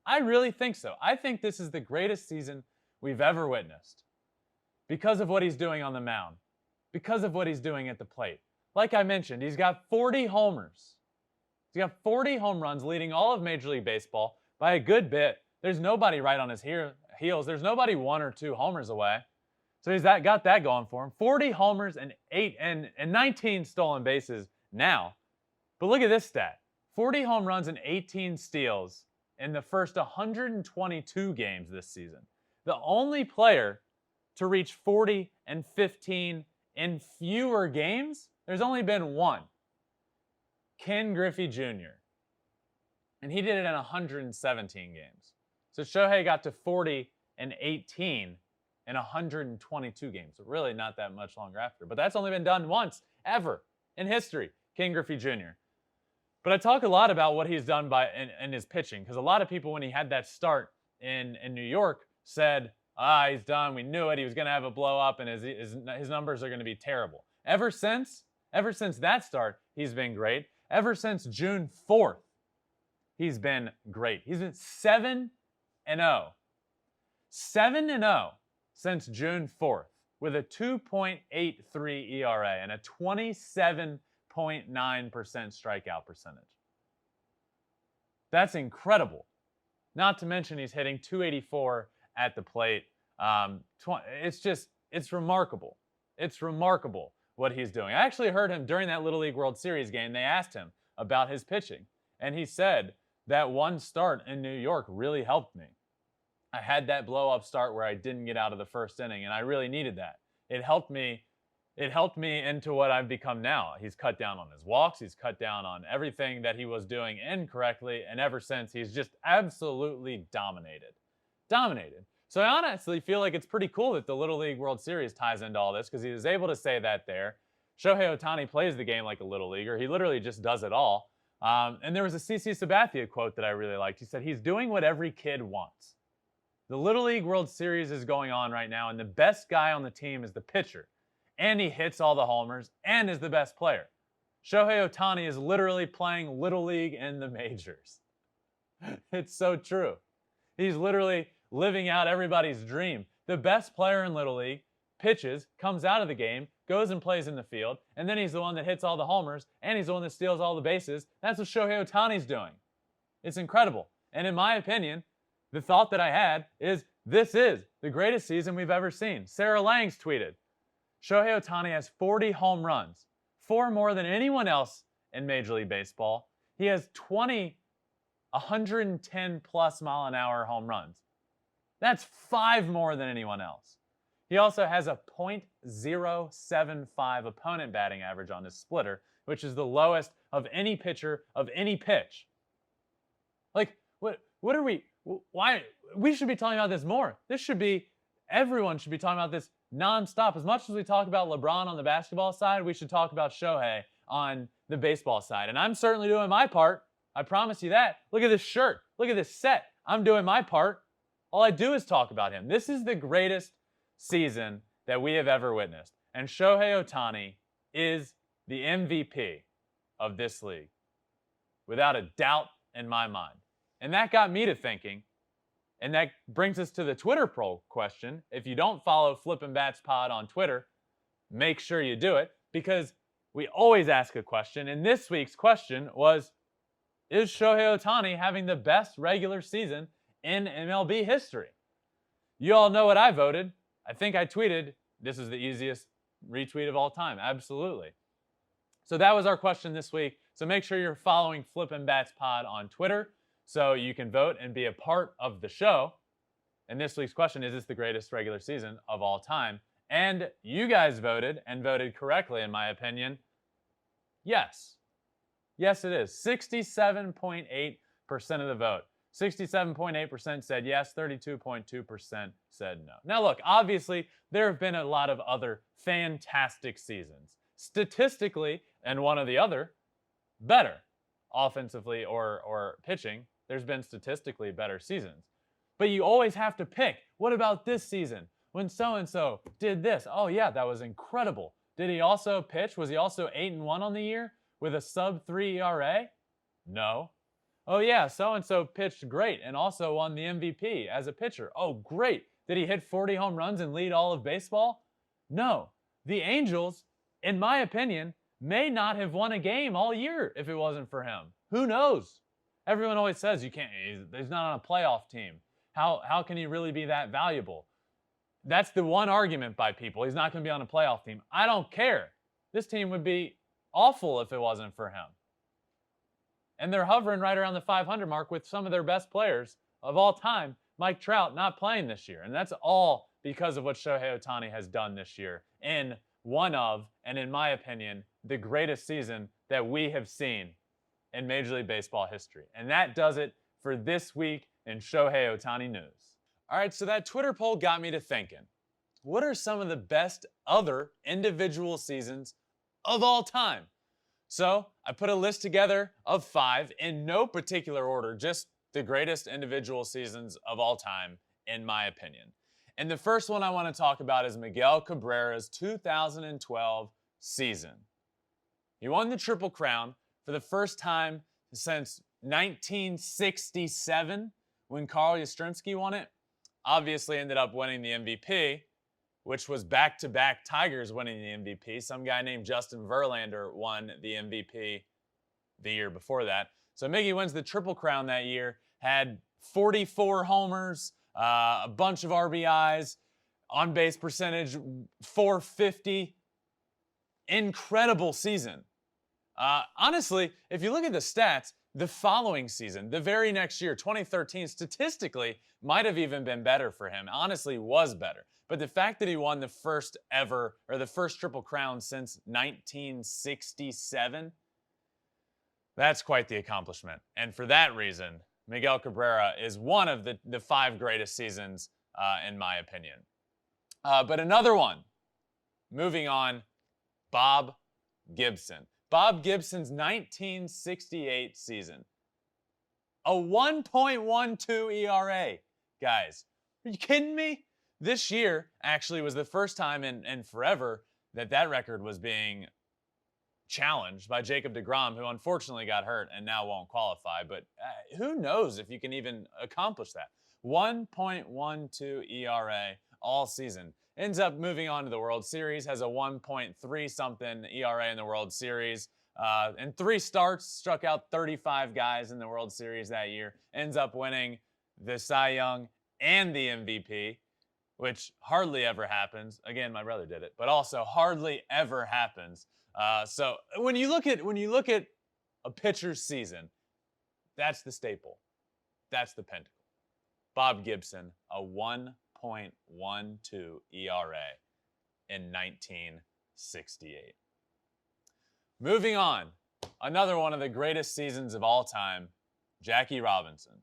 I really think so. I think this is the greatest season we've ever witnessed because of what he's doing on the mound, because of what he's doing at the plate. Like I mentioned, he's got 40 homers. He's got 40 home runs, leading all of Major League Baseball by a good bit. There's nobody right on his heels. There's nobody 1 or 2 homers away. So he's got that going for him. 40 homers and 19 stolen bases now. But look at this stat. 40 home runs and 18 steals in the first 122 games this season. The only player to reach 40 and 15 in fewer games, there's only been one. Ken Griffey Jr. And he did it in 117 games. So Shohei got to 40 and 18 in 122 games. So really not that much longer after. But that's only been done once, ever, in history. Ken Griffey Jr. But I talk a lot about what he's done in his pitching, because a lot of people, when he had that start in New York, said, he's done. We knew it. He was going to have a blow up, and his numbers are going to be terrible. Ever since that start, he's been great. Ever since June 4th, he's been great. He's been 7-0. 7-0 since June 4th with a 2.83 ERA and a 27.9% strikeout percentage. That's incredible. Not to mention he's hitting 284 at the plate. It's remarkable. It's remarkable what he's doing. I actually heard him during that Little League World Series game. They asked him about his pitching, and he said that one start in New York really helped me. I had that blow-up start where I didn't get out of the first inning, and I really needed that. It helped me into what I've become now. He's cut down on his walks. He's cut down on everything that he was doing incorrectly, and ever since, he's just absolutely dominated. So I honestly feel like it's pretty cool that the Little League World Series ties into all this, because he was able to say that there. Shohei Ohtani plays the game like a Little Leaguer. He literally just does it all. And there was a CC Sabathia quote that I really liked. He said, he's doing what every kid wants. The Little League World Series is going on right now, and the best guy on the team is the pitcher. And he hits all the homers and is the best player. Shohei Ohtani is literally playing Little League in the majors. It's so true. He's literally living out everybody's dream. The best player in Little League pitches, comes out of the game, goes and plays in the field, and then he's the one that hits all the homers, and he's the one that steals all the bases. That's what Shohei Ohtani's doing. It's incredible. And in my opinion, the thought that I had is, this is the greatest season we've ever seen. Sarah Langs tweeted, Shohei Ohtani has 40 home runs, 4 more than anyone else in Major League Baseball. He has 20 110+ mile an hour home runs. That's 5 more than anyone else. He also has a .075 opponent batting average on his splitter, which is the lowest of any pitcher of any pitch. Like, what are we, why, we should be talking about this more. Everyone should be talking about this nonstop. As much as we talk about LeBron on the basketball side, we should talk about Shohei on the baseball side. And I'm certainly doing my part. I promise you that. Look at this shirt. Look at this set. I'm doing my part. All I do is talk about him. This is the greatest season that we have ever witnessed. And Shohei Ohtani is the MVP of this league, without a doubt in my mind. And that got me to thinking, and that brings us to the Twitter poll question. If you don't follow Flippin' Bats Pod on Twitter, make sure you do it, because we always ask a question. And this week's question was, is Shohei Ohtani having the best regular season in MLB history? You all know what I voted. I think I tweeted, this is the easiest retweet of all time. Absolutely. So that was our question this week. So make sure you're following Flippin' Bats Pod on Twitter so you can vote and be a part of the show. And this week's question, is this the greatest regular season of all time? And you guys voted, and voted correctly, in my opinion. Yes. Yes, it is. 67.8% of the vote. 67.8% said yes, 32.2% said no. Now look, obviously, there have been a lot of other fantastic seasons. Statistically, and one or the other, better. Offensively or pitching, there's been statistically better seasons. But you always have to pick. What about this season? When so-and-so did this. Oh yeah, that was incredible. Did he also pitch? Was he also 8-1 on the year with a sub-3 ERA? No. Oh yeah, so-and-so pitched great and also won the MVP as a pitcher. Oh great. Did he hit 40 home runs and lead all of baseball? No. The Angels, in my opinion, may not have won a game all year if it wasn't for him. Who knows? Everyone always says he's not on a playoff team. How can he really be that valuable? That's the one argument by people. He's not going to be on a playoff team. I don't care. This team would be awful if it wasn't for him. And they're hovering right around the 500 mark with some of their best players of all time, Mike Trout, not playing this year. And that's all because of what Shohei Ohtani has done this year in one of, and in my opinion, the greatest season that we have seen in Major League Baseball history. And that does it for this week in Shohei Ohtani news. All right, so that Twitter poll got me to thinking. what are some of the best other individual seasons of all time? So I put a list together of 5 in no particular order, just the greatest individual seasons of all time, in my opinion. And the first one I want to talk about is Miguel Cabrera's 2012 season. He won the Triple Crown for the first time since 1967 when Carl Yastrzemski won it. Obviously ended up winning the MVP, which was back-to-back Tigers winning the MVP. Some guy named Justin Verlander won the MVP the year before that. So Miggy wins the Triple Crown that year, had 44 homers, a bunch of RBIs, on-base percentage 450. Incredible season. Honestly, if you look at the stats, the following season, the very next year, 2013, statistically might have even been better for him. Honestly, was better. But the fact that he won the first ever, or the first Triple Crown since 1967, that's quite the accomplishment. And for that reason, Miguel Cabrera is one of the 5 greatest seasons, in my opinion. But another one, moving on, Bob Gibson. Bob Gibson's 1968 season. A 1.12 ERA. Guys, are you kidding me? This year actually was the first time in forever that record was being challenged by Jacob deGrom, who unfortunately got hurt and now won't qualify. But who knows if you can even accomplish that. 1.12 ERA all season. Ends up moving on to the World Series, has a 1.3-something ERA in the World Series. In 3 starts, struck out 35 guys in the World Series that year. Ends up winning the Cy Young and the MVP, which hardly ever happens. Again, my brother did it, but also hardly ever happens. So when you look at a pitcher's season, that's the staple. That's the pinnacle. Bob Gibson, a 1.12 ERA in 1968. Moving on, another one of the greatest seasons of all time, Jackie Robinson.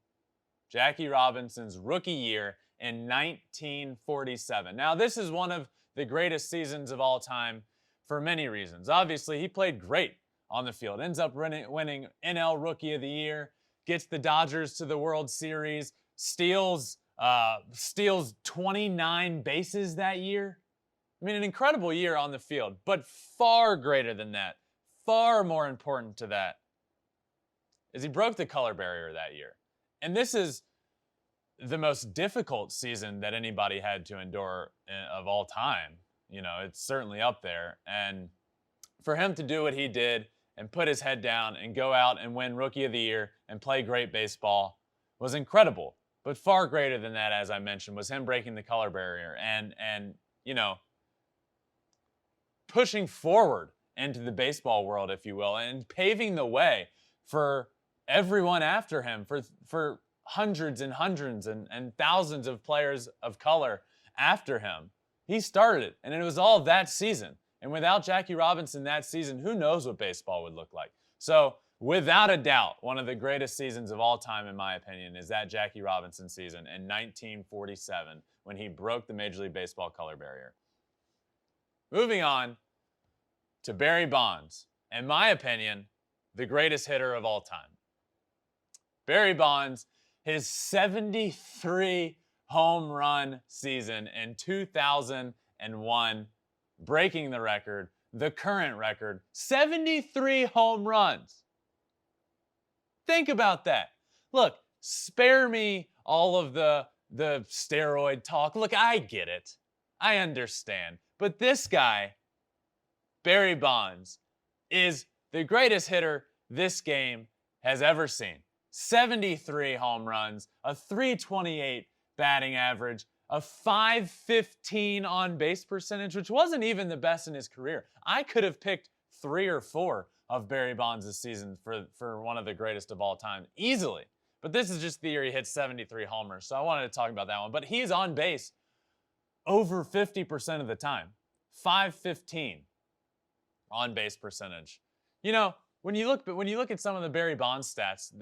Jackie Robinson's rookie year in 1947. Now, this is one of the greatest seasons of all time for many reasons. Obviously, he played great on the field. Ends up winning NL Rookie of the Year, gets the Dodgers to the World Series, steals 29 bases that year. I mean, an incredible year on the field, but far greater than that, far more important to that, is he broke the color barrier that year. And this is the most difficult season that anybody had to endure of all time. You know, it's certainly up there. And for him to do what he did and put his head down and go out and win Rookie of the Year and play great baseball was incredible. But far greater than that, as I mentioned, was him breaking the color barrier and you know, pushing forward into the baseball world, if you will, and paving the way for everyone after him, for hundreds and hundreds and thousands of players of color after him. He started it, and it was all that season. And without Jackie Robinson that season, who knows what baseball would look like. So, without a doubt, one of the greatest seasons of all time, in my opinion, is that Jackie Robinson season in 1947 when he broke the Major League Baseball color barrier. Moving on to Barry Bonds, in my opinion, the greatest hitter of all time. Barry Bonds, his 73 home run season in 2001, breaking the record, the current record, 73 home runs. Think about that. Look, spare me all of the steroid talk. Look, I get it. I understand. But this guy, Barry Bonds, is the greatest hitter this game has ever seen. 73 home runs, a 328 batting average, a 515 on base percentage, which wasn't even the best in his career. I could have picked 3 or 4 of Barry Bonds' season for one of the greatest of all time, easily. But this is just the year he hit 73 homers, so I wanted to talk about that one. But he's on base over 50% of the time. 515 on base percentage. You know, when you look at some of the Barry Bonds stats,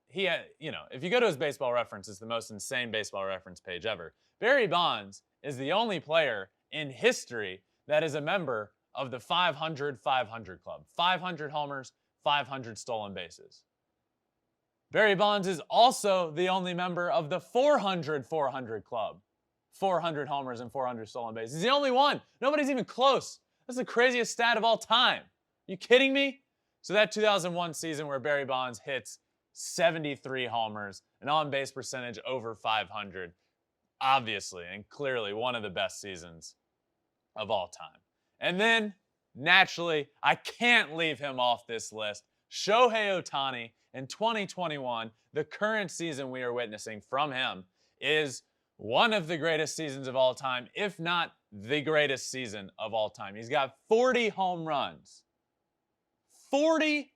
he had, you know, if you go to his Baseball Reference, it's the most insane Baseball Reference page ever. Barry Bonds is the only player in history that is a member of the 500-500 club. 500 homers, 500 stolen bases. Barry Bonds is also the only member of the 400-400 club. 400 homers and 400 stolen bases. He's the only one. Nobody's even close. That's the craziest stat of all time. You kidding me? So that 2001 season where Barry Bonds hits 73 homers, an on-base percentage over 500, obviously and clearly one of the best seasons of all time. And then, naturally, I can't leave him off this list. Shohei Ohtani in 2021, the current season we are witnessing from him, is one of the greatest seasons of all time, if not the greatest season of all time. He's got 40 home runs. 40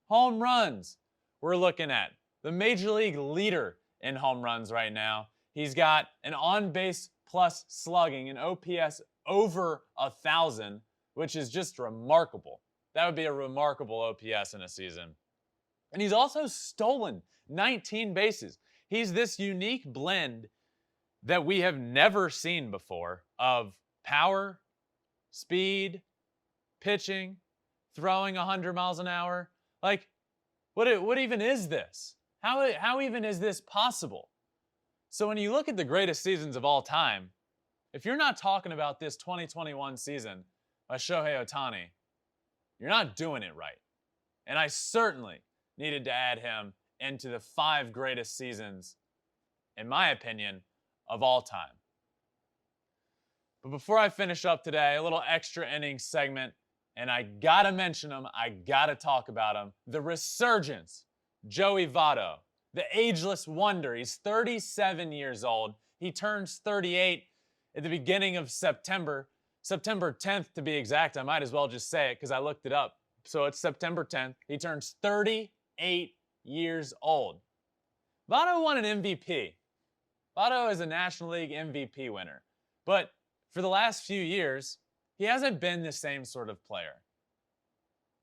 home runs we're looking at. The Major League leader in home runs right now. He's got an on-base plus slugging, an OPS over 1,000, which is just remarkable. That would be a remarkable OPS in a season. And he's also stolen 19 bases. He's this unique blend that we have never seen before of power, speed, pitching, throwing 100 miles an hour. Like, what even is this? How even is this possible? So when you look at the greatest seasons of all time, if you're not talking about this 2021 season by Shohei Ohtani, you're not doing it right. And I certainly needed to add him into the 5 greatest seasons, in my opinion, of all time. But before I finish up today, a little extra innings segment, and I gotta mention him, I gotta talk about him. The resurgence, Joey Votto, the ageless wonder. He's 37 years old. He turns 38 at the beginning of September 10th to be exact. I might as well just say it because I looked it up. So it's September 10th. He turns 38 years old. Votto won an MVP. Votto is a National League MVP winner. But for the last few years, he hasn't been the same sort of player.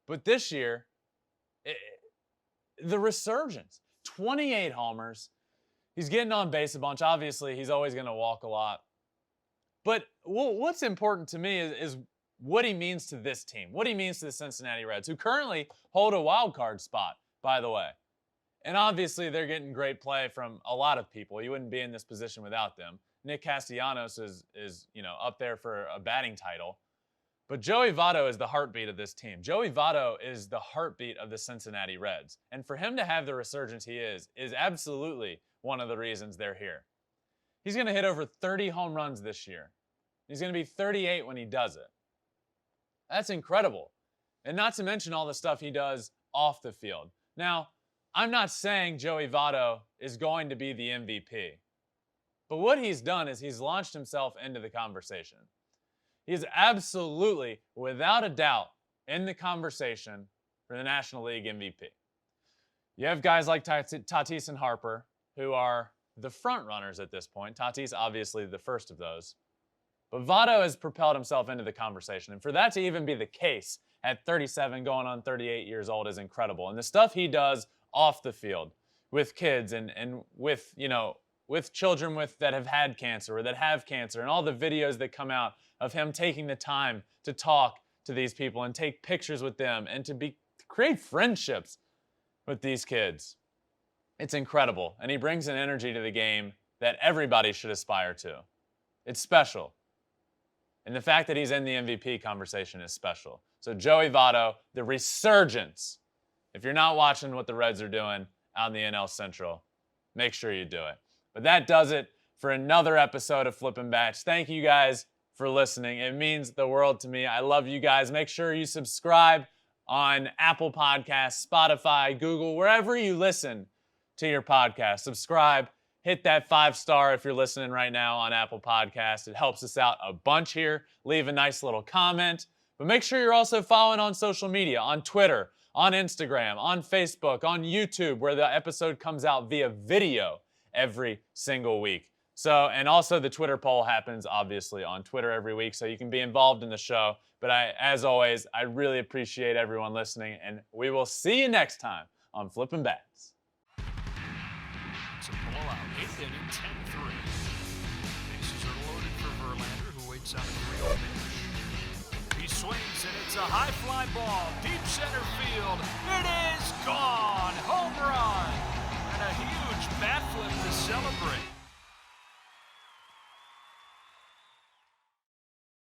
But this year, the resurgence. 28 homers. He's getting on base a bunch. Obviously, he's always going to walk a lot. But what's important to me is what he means to this team, what he means to the Cincinnati Reds, who currently hold a wild card spot, by the way. And obviously, they're getting great play from a lot of people. You wouldn't be in this position without them. Nick Castellanos is up there for a batting title. But Joey Votto is the heartbeat of this team. Joey Votto is the heartbeat of the Cincinnati Reds. And for him to have the resurgence he is absolutely one of the reasons they're here. He's going to hit over 30 home runs this year. He's going to be 38 when he does it. That's incredible. And not to mention all the stuff he does off the field. Now, I'm not saying Joey Votto is going to be the MVP. But what he's done is he's launched himself into the conversation. He's absolutely, without a doubt, in the conversation for the National League MVP. You have guys like Tatis and Harper, who are the front runners at this point. Tatis, obviously, the first of those. But Votto has propelled himself into the conversation. And for that to even be the case at 37, going on 38 years old is incredible. And the stuff he does off the field with kids and with, with children that have had cancer or that have cancer, and all the videos that come out of him taking the time to talk to these people and take pictures with them and to create friendships with these kids. It's incredible. And he brings an energy to the game that everybody should aspire to. It's special. And the fact that he's in the MVP conversation is special. So Joey Votto, the resurgence. If you're not watching what the Reds are doing out in the NL Central, make sure you do it. But that does it for another episode of Flippin' Bats. Thank you guys for listening. It means the world to me. I love you guys. Make sure you subscribe on Apple Podcasts, Spotify, Google, wherever you listen to your podcast. Subscribe. Hit that 5-star if you're listening right now on Apple Podcasts. It helps us out a bunch here. Leave a nice little comment. But make sure you're also following on social media, on Twitter, on Instagram, on Facebook, on YouTube, where the episode comes out via video every single week. So, and also the Twitter poll happens obviously on Twitter every week, so you can be involved in the show. But as always, I really appreciate everyone listening, and we will see you next time on Flippin' Bats. It's a blowout, 8th inning, 10-3. Bases are loaded for Verlander, who waits waits on a 3-0 pitch. He swings and it's a high fly ball, deep center field. It is gone. Home run. And a huge bat flip to celebrate.